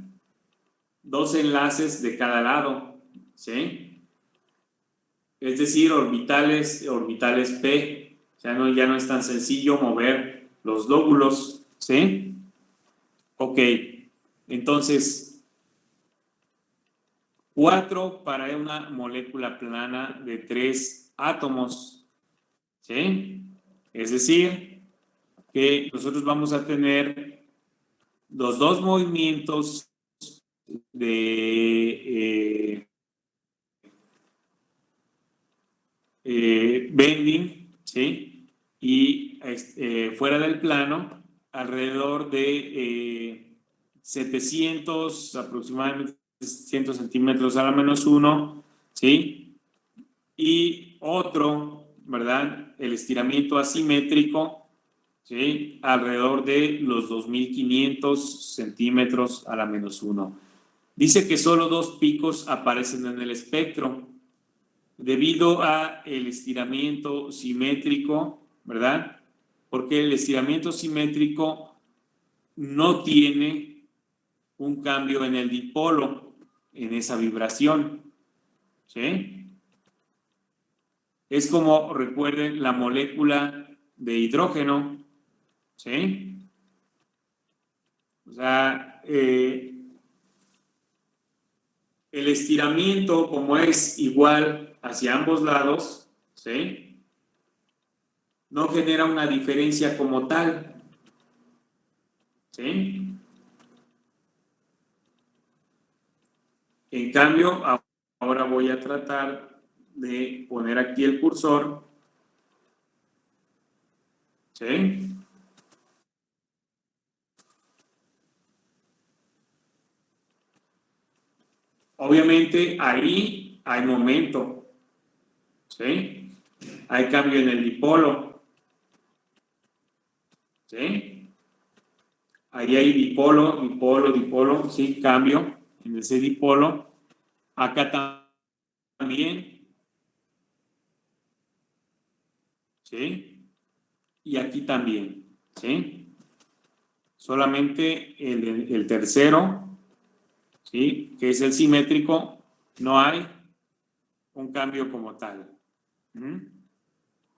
Dos enlaces de cada lado, ¿sí? Es decir, orbitales P. Ya no es tan sencillo mover los lóbulos, ¿sí? Ok, entonces, 4 para una molécula plana de 3 átomos, ¿sí? Es decir, que nosotros vamos a tener los dos movimientos de bending, ¿sí? Y fuera del plano, alrededor de 700, aproximadamente 700 centímetros a la -1, ¿sí? Y otro, ¿verdad? El estiramiento asimétrico, ¿sí? Alrededor de los 2500 centímetros a la -1. Dice que solo 2 picos aparecen en el espectro debido a el estiramiento simétrico, ¿verdad? Porque el estiramiento simétrico no tiene un cambio en el dipolo, en esa vibración, ¿sí? Es como, recuerden, la molécula de hidrógeno, ¿sí? O sea, el estiramiento, como es igual hacia ambos lados, ¿sí? No genera una diferencia como tal, ¿sí? En cambio, ahora voy a tratar de poner aquí el cursor, ¿sí? Obviamente ahí hay momento, ¿sí? Hay cambio en el dipolo, ¿sí? Ahí hay dipolo, dipolo, dipolo, ¿sí? Cambio en ese dipolo. Acá también, ¿sí? Y aquí también, ¿sí? Solamente el tercero, ¿sí? Que es el simétrico, no hay un cambio como tal.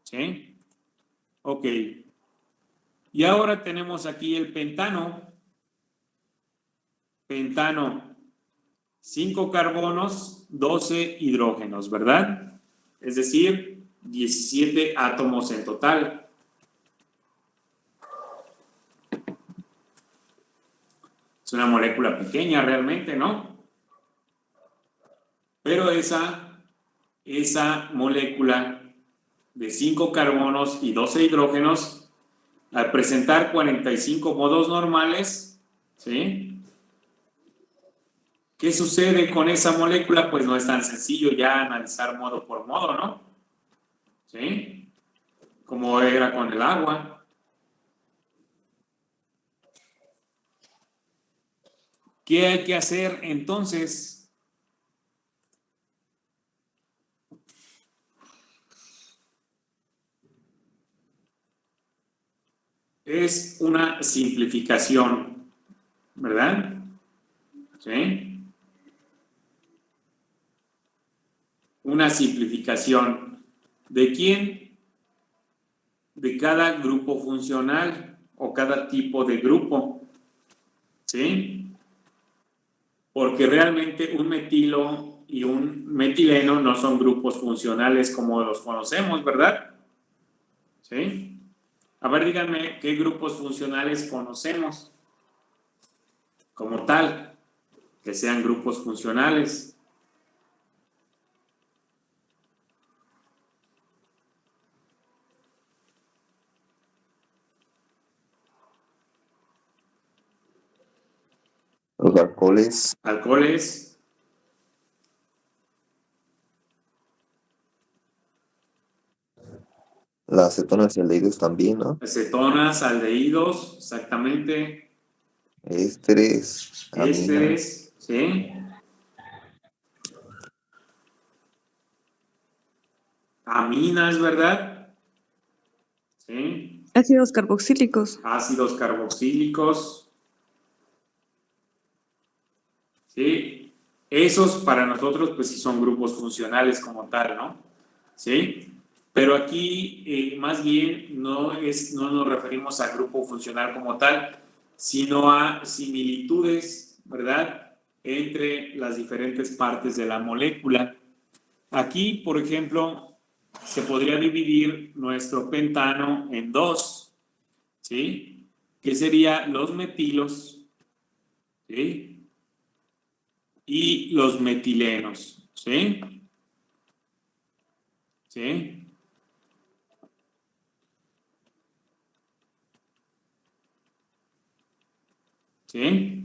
¿Sí? Ok. Y ahora tenemos aquí el pentano. Pentano, 5 carbonos, 12 hidrógenos, ¿verdad? Es decir, 17 átomos en total. Es una molécula pequeña realmente, ¿no? Pero esa molécula de 5 carbonos y 12 hidrógenos, al presentar 45 modos normales, ¿sí? ¿Qué sucede con esa molécula? Pues no es tan sencillo ya analizar modo por modo, ¿no? ¿Sí? Como era con el agua. ¿Qué hay que hacer entonces? Es una simplificación, ¿verdad? ¿Sí? Una simplificación. ¿De quién? De cada grupo funcional o cada tipo de grupo. ¿Sí? Porque realmente un metilo y un metileno no son grupos funcionales como los conocemos, ¿verdad? ¿Sí? A ver, díganme qué grupos funcionales conocemos como tal, que sean grupos funcionales. Los alcoholes, Alcoholes, las cetonas y aldehídos también, ¿no? acetonas, aldehídos, exactamente, Ésteres, aminas, ésteres, ¿sí? Aminas, ¿verdad? ¿Sí? Ácidos carboxílicos. Ácidos carboxílicos, ¿sí? Esos para nosotros, pues sí son grupos funcionales como tal, ¿no? ¿Sí? Pero aquí, más bien, no nos referimos a grupo funcional como tal, sino a similitudes, ¿verdad? Entre las diferentes partes de la molécula. Aquí, por ejemplo, se podría dividir nuestro pentano en dos, ¿sí? Que serían los metilos, ¿sí? Y los metilenos, ¿sí? ¿Sí? ¿Sí?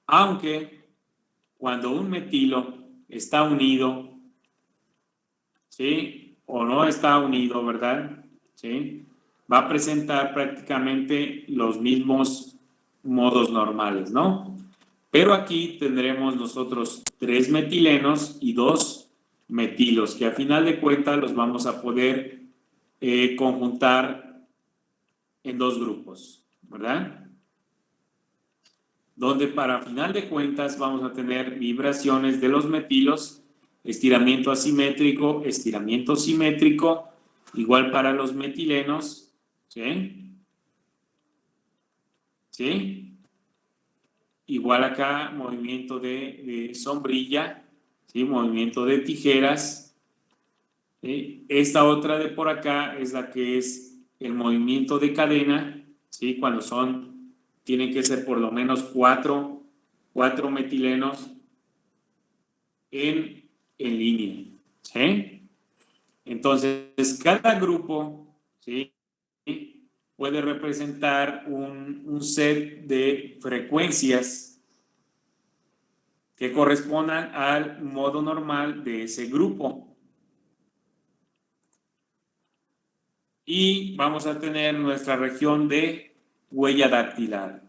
Aunque cuando un metilo está unido, ¿sí? O no está unido, ¿verdad? ¿Sí? Va a presentar prácticamente los mismos modos normales, ¿no? Pero aquí tendremos nosotros 3 metilenos y 2 metilos, que a final de cuentas los vamos a poder conjuntar en 2 grupos, ¿verdad? Donde para final de cuentas vamos a tener vibraciones de los metilos, estiramiento asimétrico, estiramiento simétrico, igual para los metilenos, ¿sí? ¿Sí? Igual acá, movimiento de sombrilla, ¿sí? Movimiento de tijeras. ¿Sí? Esta otra de por acá es la que es el movimiento de cadena, ¿sí? Cuando tienen que ser por lo menos 4 metilenos en línea, ¿sí? Entonces, cada grupo, ¿sí? Puede representar un set de frecuencias que correspondan al modo normal de ese grupo. y vamos a tener nuestra región de huella dactilar,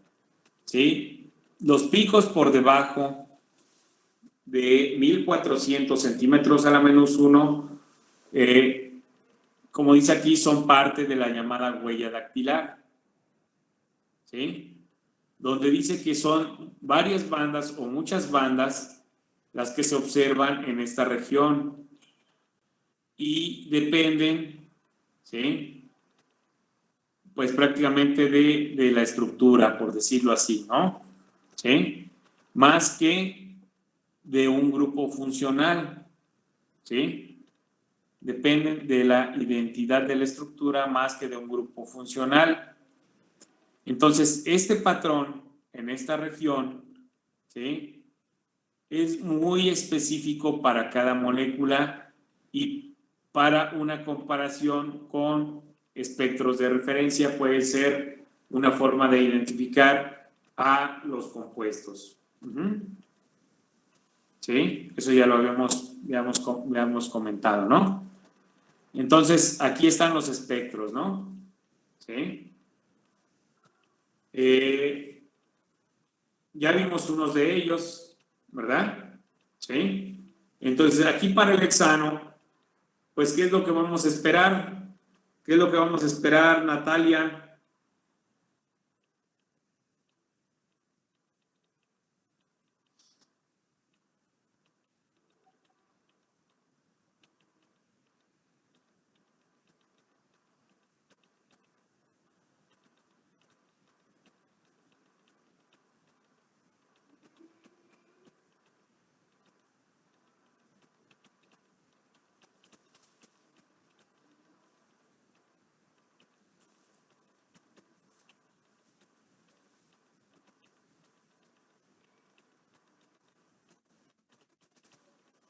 ¿sí? Los picos por debajo de 1400 centímetros a la menos 1, como dice aquí, son parte de la llamada huella dactilar, ¿sí? Donde dice que son varias bandas o muchas bandas las que se observan en esta región y dependen, ¿sí? Pues prácticamente de la estructura, por decirlo así, ¿no? ¿Sí? Más que de un grupo funcional, ¿sí? Dependen de la identidad de la estructura más que de un grupo funcional. Entonces, este patrón en esta región, ¿sí? Es muy específico para cada molécula y para una comparación con espectros de referencia puede ser una forma de identificar a los compuestos. ¿Sí? Eso ya lo habíamos comentado, ¿no? Entonces, aquí están los espectros, ¿no? ¿Sí? Ya vimos unos de ellos, ¿verdad? ¿Sí? Entonces, aquí para el hexano, pues, ¿qué es lo que vamos a esperar? ¿Qué es lo que vamos a esperar, Natalia?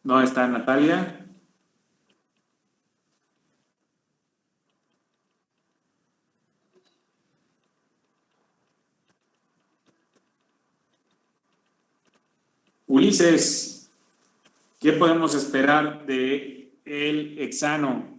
¿No está Natalia? Ulises, ¿qué podemos esperar de el hexano?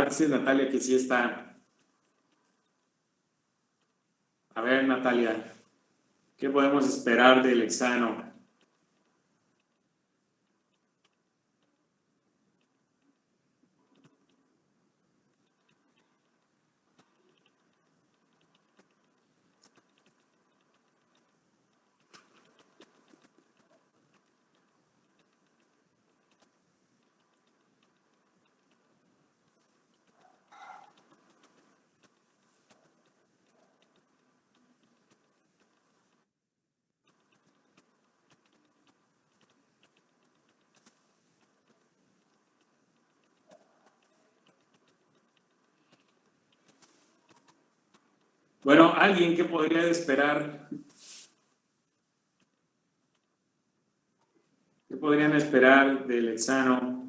Dice Natalia que sí está. A ver, Natalia, ¿qué podemos esperar del hexano? Bueno, ¿alguien qué podría esperar? ¿Qué podrían esperar del hexano?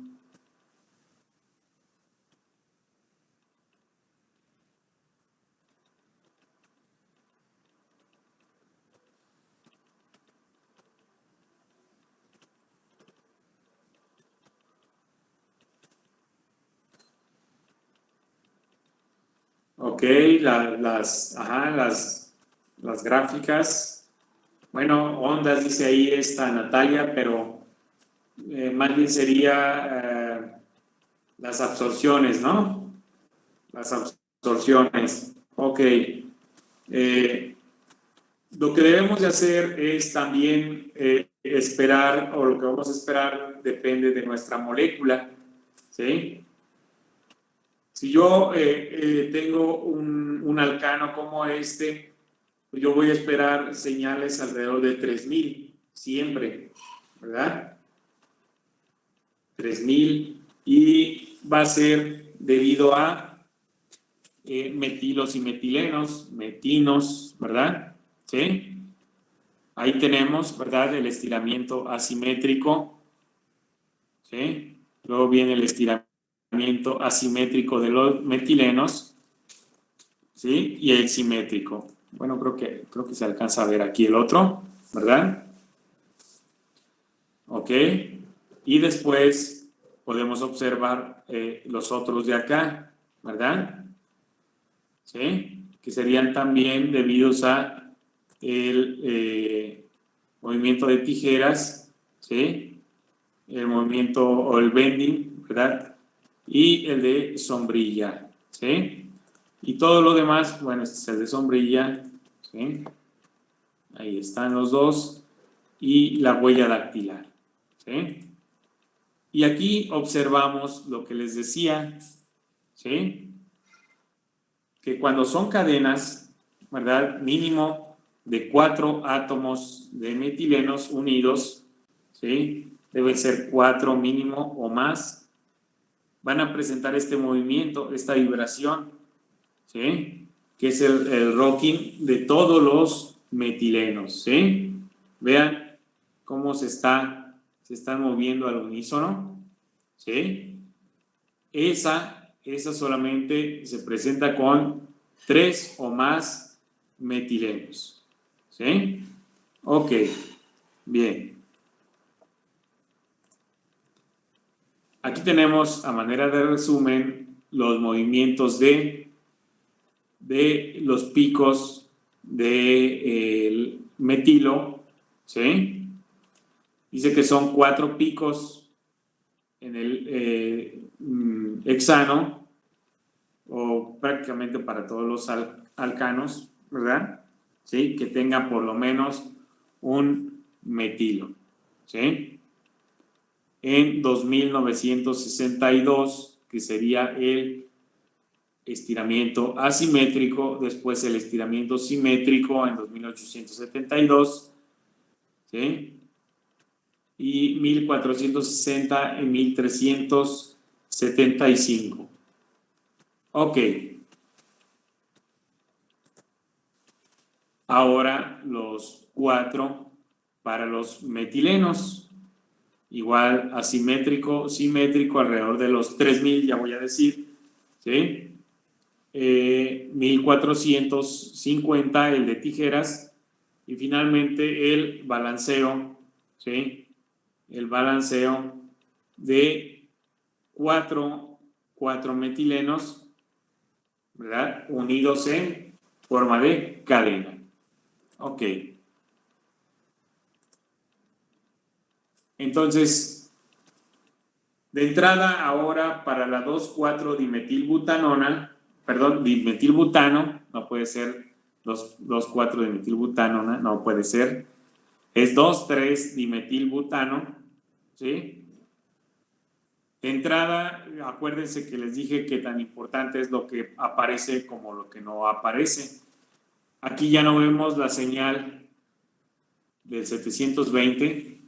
Ok, las gráficas. Bueno, ondas dice ahí esta Natalia, pero más bien sería las absorciones, ¿no? Las absorciones. Ok. Lo que debemos de hacer es también esperar, o lo que vamos a esperar depende de nuestra molécula, ¿sí? Si yo tengo un alcano como este, pues yo voy a esperar señales alrededor de 3000 siempre, ¿verdad? 3000 y va a ser debido a metilos y metilenos, metinos, ¿verdad? ¿Sí? Ahí tenemos, ¿verdad? El estiramiento asimétrico, ¿sí? Luego viene el estiramiento asimétrico de los metilenos, ¿sí? Y el simétrico. Bueno, creo que se alcanza a ver aquí el otro, ¿verdad? Ok. Y después podemos observar los otros de acá, ¿verdad? ¿Sí? Que serían también debidos a el movimiento de tijeras, ¿sí? El movimiento o el bending, ¿verdad? Y el de sombrilla, ¿sí? Y todo lo demás, bueno, este es el de sombrilla, ¿sí? Ahí están los dos. Y la huella dactilar, ¿sí? Y aquí observamos lo que les decía, ¿sí? Que cuando son cadenas, ¿verdad? Mínimo de 4 átomos de metilenos unidos, ¿sí? Deben ser 4 mínimo o más. Van a presentar este movimiento, esta vibración, ¿sí? Que es el rocking de todos los metilenos, ¿sí? Vean cómo se están moviendo al unísono, ¿sí? Esa solamente se presenta con 3 o más metilenos, ¿sí? Ok, bien. Aquí tenemos a manera de resumen los movimientos de los picos del metilo, ¿sí? Dice que son 4 picos en el hexano, o prácticamente para todos los alcanos, ¿verdad? ¿Sí? Que tengan por lo menos un metilo, ¿sí? En 2962, que sería el estiramiento asimétrico, después el estiramiento simétrico en 2872, ¿sí? Y 1460 en 1375. Ok. Ahora los 4 para los metilenos. Igual asimétrico, simétrico, alrededor de los 3000, ya voy a decir, ¿sí? 1450 el de tijeras y finalmente el balanceo, ¿sí? El balanceo de 4 metilenos, ¿verdad? Unidos en forma de cadena. Ok. Entonces, de entrada ahora para la 2,4-dimetilbutanona, perdón, dimetilbutano, no puede ser 2,4-dimetilbutanona, no puede ser, es 2,3-dimetilbutano, ¿sí? De entrada, acuérdense que les dije que tan importante es lo que aparece como lo que no aparece. Aquí ya no vemos la señal del 720,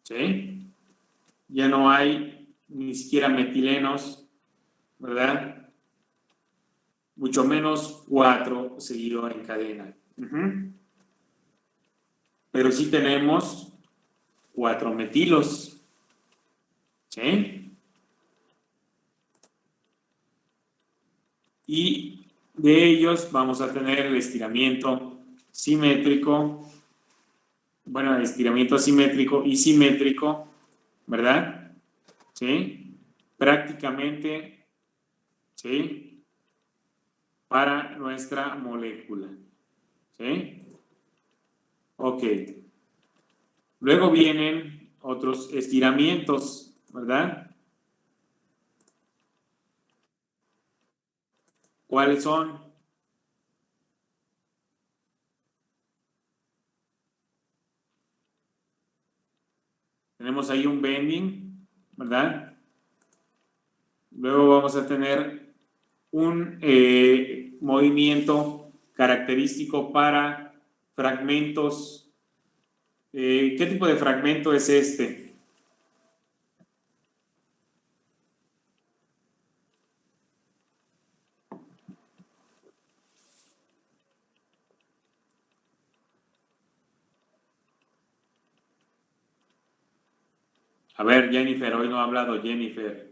¿sí? Ya no hay ni siquiera metilenos, ¿verdad? Mucho menos 4 seguido en cadena. Pero sí tenemos 4 metilos, ¿sí? Y de ellos vamos a tener el estiramiento simétrico, bueno, el estiramiento asimétrico y simétrico, ¿verdad? ¿Sí? Prácticamente, ¿sí? Para nuestra molécula, ¿sí? Ok. Luego vienen otros estiramientos, ¿verdad? ¿Cuáles son? Tenemos ahí un bending, ¿verdad? Luego vamos a tener un movimiento característico para fragmentos. ¿Qué tipo de fragmento es este? A ver, Jennifer, hoy no ha hablado Jennifer.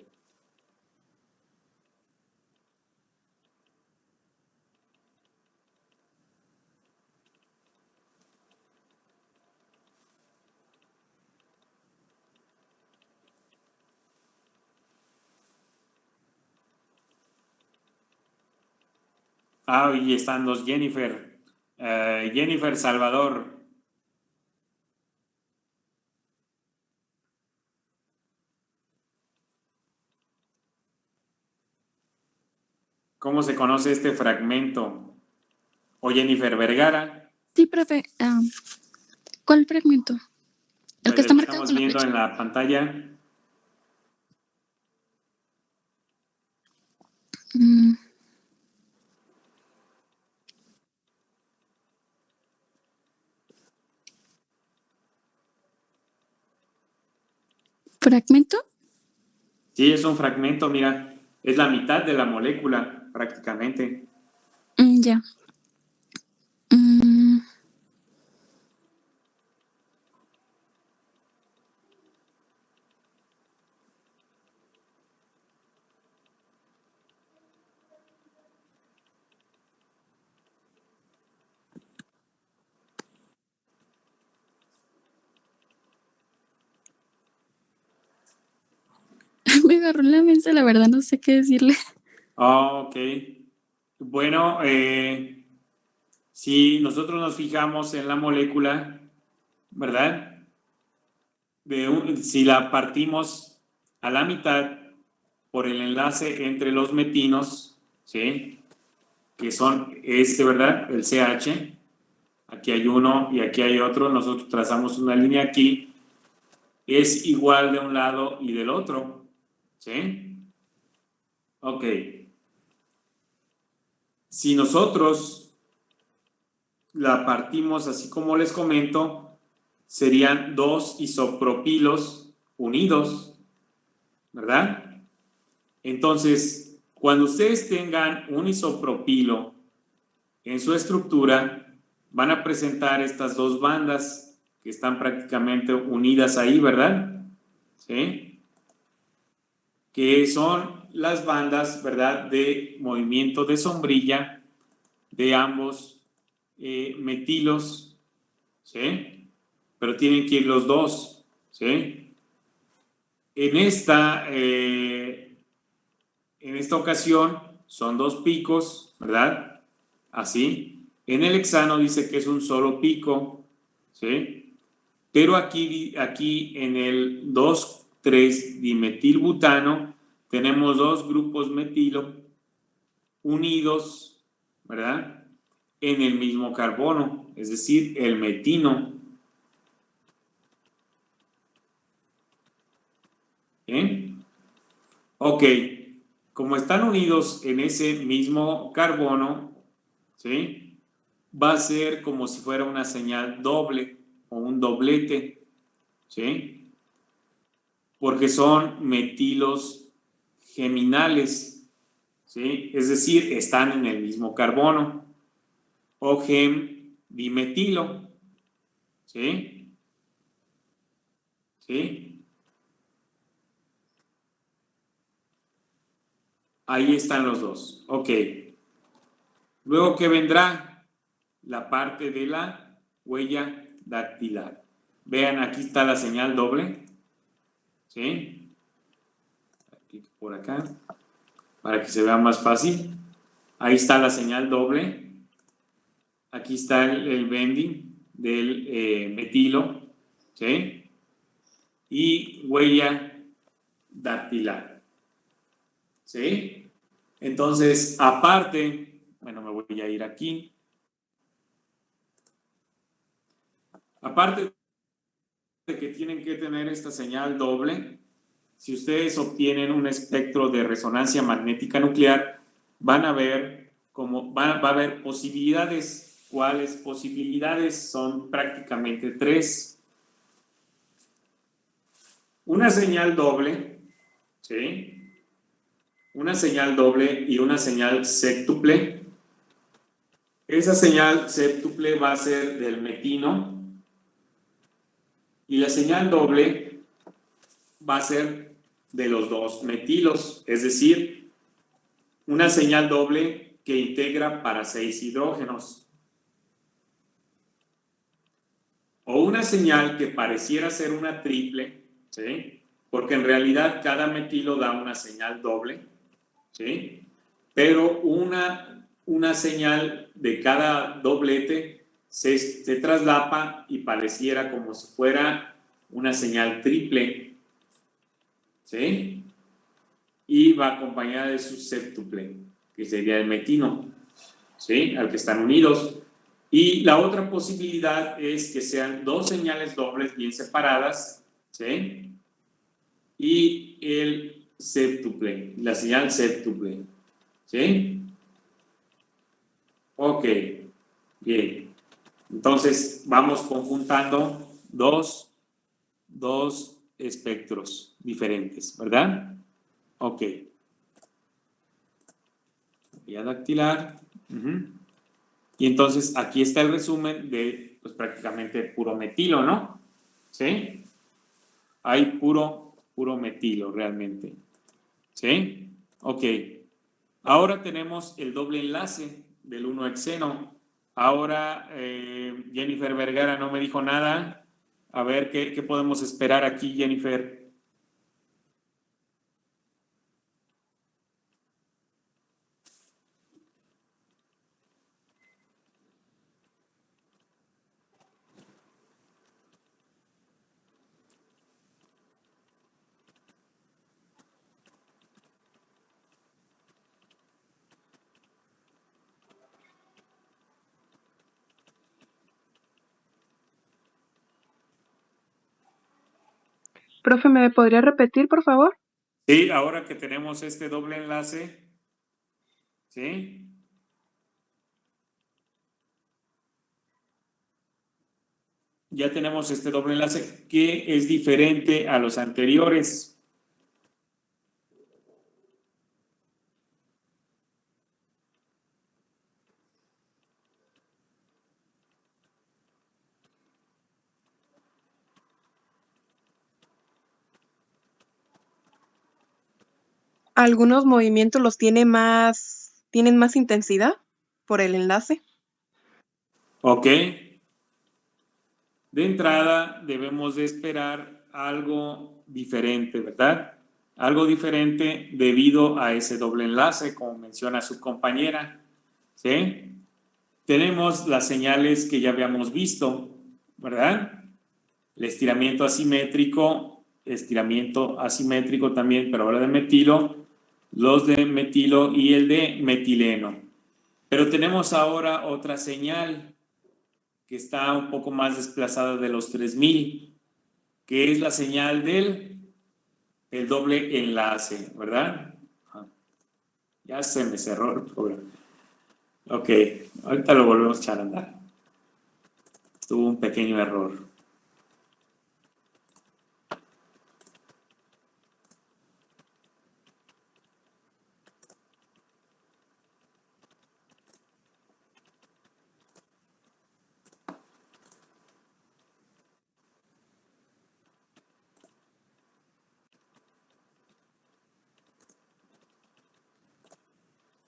Ah, y están los Jennifer. Jennifer Salvador. ¿Cómo se conoce este fragmento? O Jennifer Vergara. Sí, profe. ¿Cuál fragmento? El que está marcado Estamos con la viendo flecha. en la pantalla. ¿Fragmento? Sí, es un fragmento, mira. Es la mitad de la molécula, prácticamente. Ya. Me agarró en la mesa, la verdad no sé qué decirle. Ok. Bueno, si nosotros nos fijamos en la molécula, ¿verdad? Si la partimos a la mitad por el enlace entre los metinos, ¿sí? Que son ¿verdad? El CH. Aquí hay uno y aquí hay otro. Nosotros trazamos una línea aquí. Es igual de un lado y del otro, ¿sí? Ok. Si nosotros la partimos así como les comento, serían dos isopropilos unidos, ¿verdad? Entonces, cuando ustedes tengan un isopropilo en su estructura, van a presentar estas dos bandas que están prácticamente unidas ahí, ¿verdad? ¿Sí? Que son las bandas, ¿verdad?, de movimiento de sombrilla de ambos metilos, ¿sí? Pero tienen que ir los dos, ¿sí? En esta ocasión son dos picos, ¿verdad? Así. En el hexano dice que es un solo pico, ¿sí? Pero aquí en el 2,3-dimetilbutano tenemos dos grupos metilo unidos, ¿verdad? En el mismo carbono, es decir, el metino. ¿Bien? Ok, como están unidos en ese mismo carbono, ¿sí? Va a ser como si fuera una señal doble o un doblete, ¿sí? Porque son metilos geminales, ¿sí? Es decir, están en el mismo carbono. O gem dimetilo, ¿sí? ¿Sí? Ahí están los dos. Ok. Luego, ¿qué vendrá? La parte de la huella dactilar. Vean, aquí está la señal doble. ¿Sí? Aquí, por acá. Para que se vea más fácil. Ahí está la señal doble. Aquí está el bending del metilo. ¿Sí? Y huella dactilar. ¿Sí? Entonces, aparte, bueno, me voy a ir aquí. Aparte de que tienen que tener esta señal doble, si ustedes obtienen un espectro de resonancia magnética nuclear, van a ver como va a haber posibilidades. ¿Cuáles posibilidades? Son prácticamente 3. Una señal doble, ¿sí? Una señal doble y una señal séptuple. Esa señal séptuple va a ser del metino y la señal doble va a ser de los 2 metilos, es decir, una señal doble que integra para 6 hidrógenos. O una señal que pareciera ser una triple, ¿sí? Porque en realidad cada metilo da una señal doble, ¿sí? Pero una señal de cada doblete se traslapa y pareciera como si fuera una señal triple, ¿sí? Y va acompañada de su séptuple, que sería el metino, ¿sí? Al que están unidos. Y la otra posibilidad es que sean 2 señales dobles bien separadas, ¿sí? Y el séptuple, la señal séptuple, ¿sí? Ok, bien. Entonces vamos conjuntando dos espectros diferentes, ¿verdad? Ok. Voy a dactilar. Y entonces aquí está el resumen de, pues prácticamente puro metilo, ¿no? ¿Sí? Hay puro metilo realmente. ¿Sí? Ok. Ahora tenemos el doble enlace del 1-hexeno. Ahora Jennifer Vergara no me dijo nada. A ver, ¿qué podemos esperar aquí, Jennifer? Profe, ¿me podría repetir, por favor? Sí, ahora que tenemos este doble enlace, ¿sí? Ya tenemos este doble enlace que es diferente a los anteriores. ¿Algunos movimientos los tienen más intensidad por el enlace? Ok. De entrada debemos de esperar algo diferente, ¿verdad? Algo diferente debido a ese doble enlace, como menciona su compañera, ¿sí? Tenemos las señales que ya habíamos visto, ¿verdad? El estiramiento asimétrico también, pero ahora de metilo, los de metilo y el de metileno. Pero tenemos ahora otra señal que está un poco más desplazada de los 3000, que es la señal del doble enlace, ¿verdad? Ya se me cerró el programa. Ok, ahorita lo volvemos a echar a andar. Tuvo un pequeño error.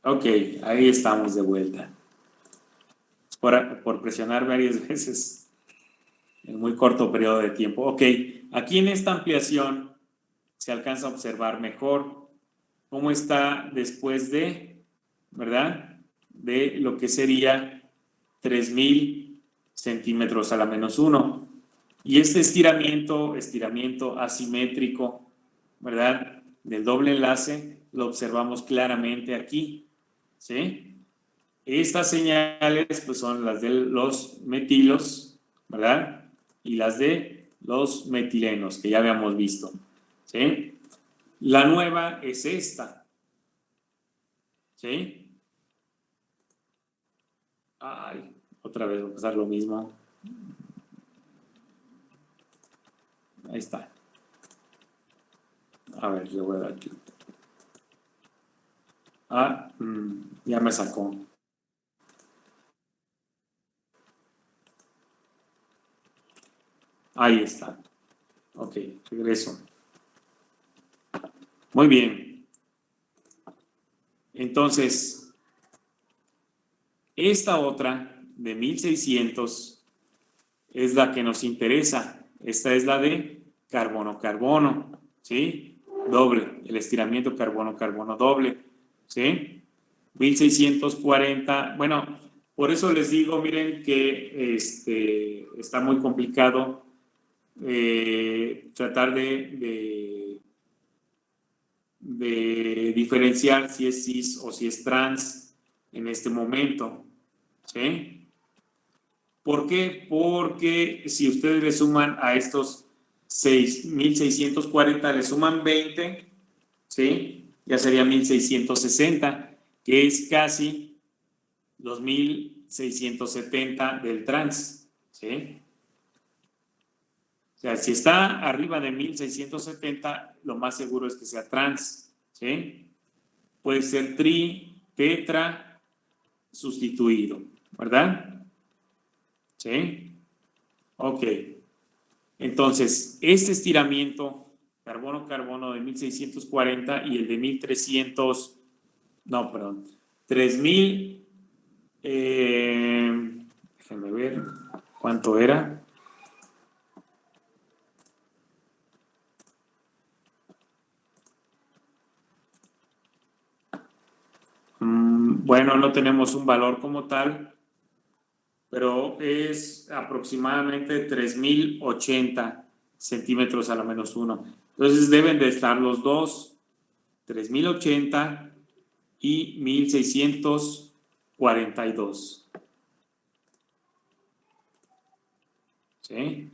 Ok, ahí estamos de vuelta. Por presionar varias veces en muy corto periodo de tiempo. Ok, aquí en esta ampliación se alcanza a observar mejor cómo está después de, ¿verdad? De lo que sería 3000 centímetros a la -1. Y este estiramiento asimétrico, ¿verdad? Del doble enlace, lo observamos claramente aquí, ¿sí? Estas señales pues son las de los metilos, ¿verdad? Y las de los metilenos, que ya habíamos visto, ¿sí? La nueva es esta, ¿sí? Ay, otra vez va a pasar lo mismo. Ahí está. A ver, le voy a dar aquí. Ya me sacó. Ahí está. Ok, regreso. Muy bien. Entonces, esta otra de 1600 es la que nos interesa. Esta es la de carbono-carbono, ¿sí? Doble, el estiramiento carbono-carbono doble, ¿sí? 1640, bueno, por eso les digo, miren que está muy complicado tratar de diferenciar si es cis o si es trans en este momento, ¿sí? ¿Por qué? Porque si ustedes le suman a estos 6.640, le suman 20, ¿sí? Ya sería 1.660, que es casi los 1.670 del trans, ¿sí? O sea, si está arriba de 1.670, lo más seguro es que sea trans, ¿sí? Puede ser tri, tetra, sustituido, ¿verdad? ¿Sí? Ok. Entonces, este estiramiento carbono-carbono de 1.640 y el de 1.300, no, perdón, 3.000, déjenme ver cuánto era. Bueno, no tenemos un valor como tal, pero es aproximadamente 3.080 centímetros a la menos 1. Entonces deben de estar los dos, 3.080 y 1.642. ¿Sí?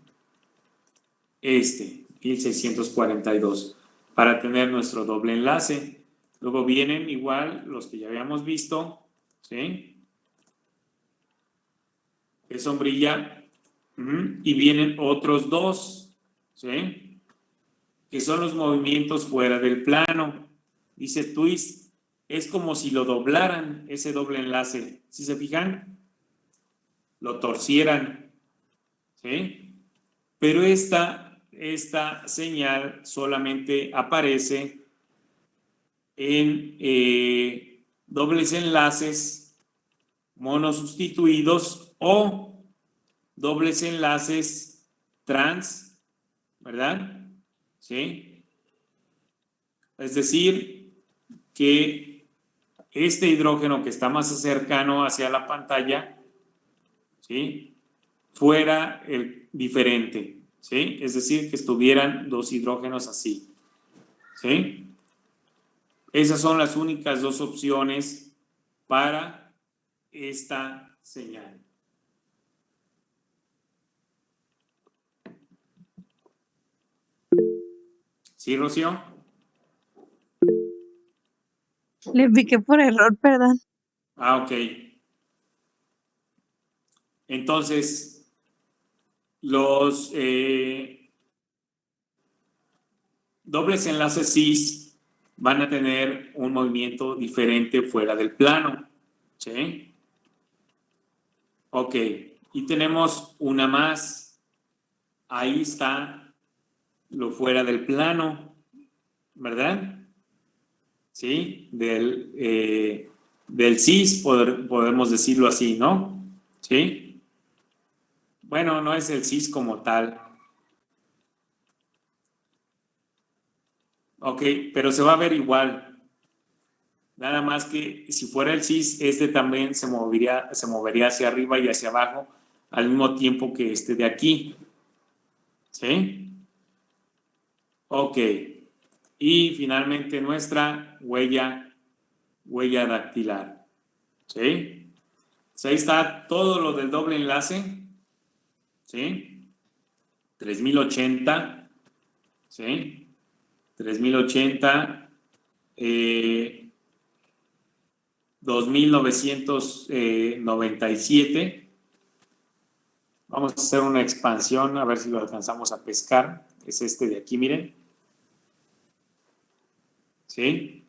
1.642, para tener nuestro doble enlace. Luego vienen igual los que ya habíamos visto, ¿sí? Que sombrilla, y vienen otros dos, ¿sí? Que son los movimientos fuera del plano. Dice twist, es como si lo doblaran, ese doble enlace. ¿Sí se fijan? Lo torcieran, ¿sí? Pero esta señal solamente aparece en dobles enlaces monosustituidos o dobles enlaces trans, ¿verdad? ¿Sí? Es decir, que este hidrógeno que está más cercano hacia la pantalla, ¿sí? Fuera el diferente, ¿sí? Es decir, que estuvieran dos hidrógenos así, ¿sí? Esas son las únicas dos opciones para esta señal. ¿Sí, Rocío? Le piqué por error, perdón. Ok. Entonces, los dobles enlaces cis van a tener un movimiento diferente fuera del plano, ¿sí? Ok, y tenemos una más. Ahí está lo fuera del plano, ¿verdad? ¿Sí? Del cis, podemos decirlo así, ¿no? ¿Sí? Bueno, no es el cis como tal. Ok, pero se va a ver igual. Nada más que si fuera el cis, este también se movería hacia arriba y hacia abajo al mismo tiempo que este de aquí. ¿Sí? Ok. Y finalmente nuestra huella dactilar. ¿Sí? Pues ahí está todo lo del doble enlace. ¿Sí? 3080. ¿Sí? 3080. 2.997. Vamos a hacer una expansión, a ver si lo alcanzamos a pescar. Es este de aquí, miren. ¿Sí?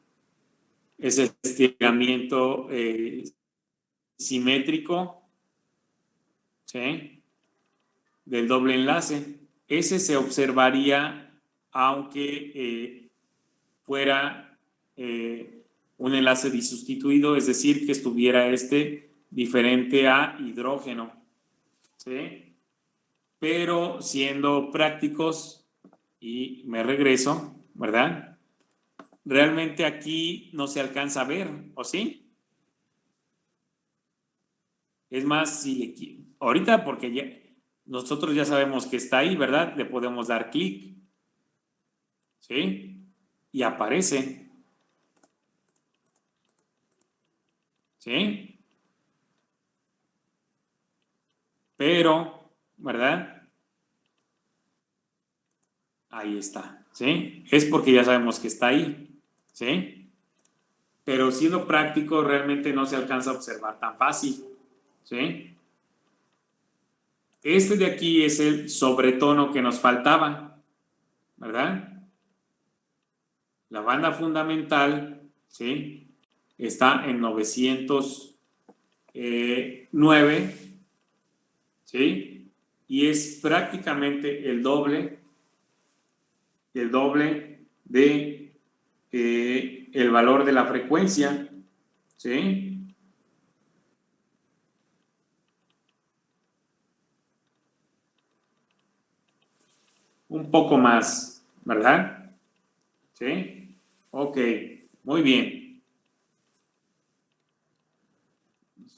Ese estiramiento simétrico, ¿sí? Del doble enlace. Ese se observaría aunque fuera un enlace disustituido, es decir, que estuviera diferente a hidrógeno, ¿sí? Pero siendo prácticos, y me regreso, ¿verdad? Realmente aquí no se alcanza a ver, ¿o sí? Es más, ahorita porque nosotros ya sabemos que está ahí, ¿verdad? Le podemos dar clic, ¿sí? Y aparece, ¿sí? Pero, ¿verdad? Ahí está, ¿sí? Es porque ya sabemos que está ahí, ¿sí? Pero siendo práctico realmente no se alcanza a observar tan fácil, ¿sí? Este de aquí es el sobretono que nos faltaba, ¿verdad? La banda fundamental, ¿sí? Está en 909, ¿sí? Y es prácticamente el doble de el valor de la frecuencia, ¿sí? Un poco más, ¿verdad? ¿Sí? Ok, muy bien.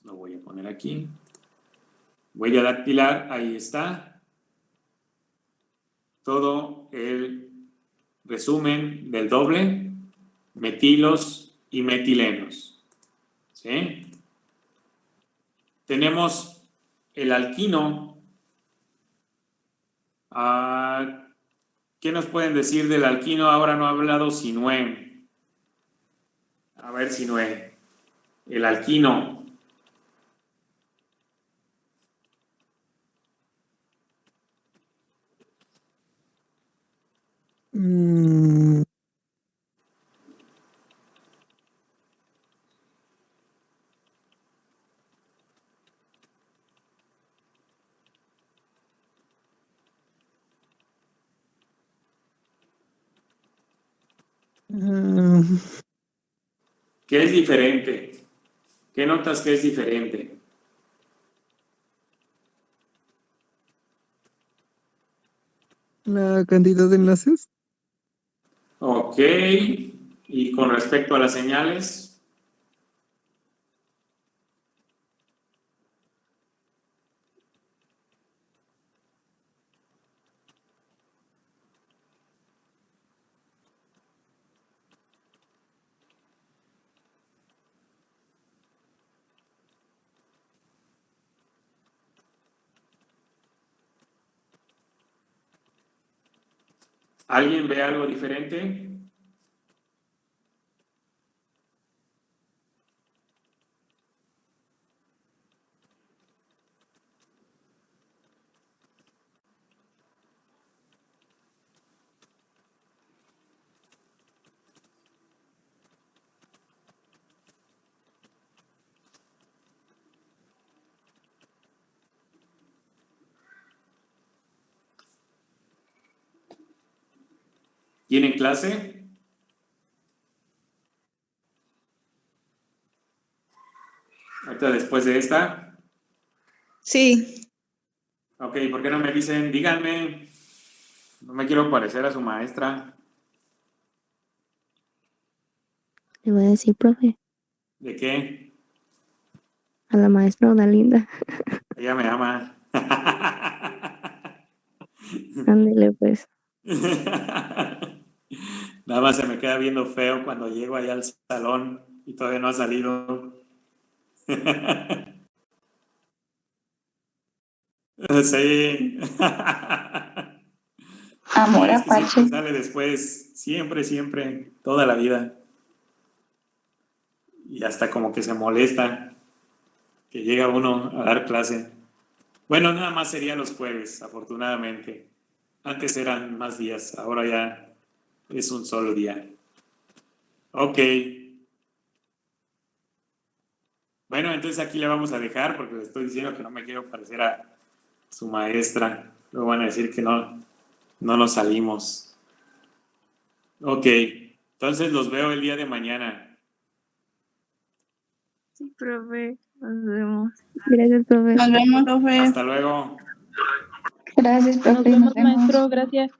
Lo voy a poner aquí. Huella dactilar, ahí está. Todo el resumen del doble, metilos y metilenos. ¿Sí? Tenemos el alquino. ¿Qué nos pueden decir del alquino? Ahora no ha hablado Sinué. A ver, Sinué. El alquino. ¿Qué es diferente? ¿Qué notas que es diferente? La cantidad de enlaces. Ok. Y con respecto a las señales. ¿Alguien ve algo diferente? ¿Tienen clase? Ahorita después de esta. Sí. Ok, ¿por qué no me dicen? Díganme. No me quiero parecer a su maestra. Le voy a decir, profe, ¿De qué? a la maestra Odalinda. Ella me ama. Ándele, pues. Nada más se me queda viendo feo cuando llego allá al salón y todavía no ha salido. Sí. Amor Es que apache. siempre sale después. Siempre, siempre. Toda la vida. y hasta como que se molesta que llega uno a dar clase. Bueno, nada más sería los jueves, afortunadamente. Antes eran más días, ahora ya es un solo día. Ok. Bueno, entonces aquí le vamos a dejar porque le estoy diciendo que no me quiero parecer a su maestra. Luego van a decir que no nos salimos. Ok, entonces los veo el día de mañana. Sí, profe, nos vemos. Gracias, profe. Nos vemos, profe. Hasta luego. Gracias, profe. Nos vemos, maestro. Gracias.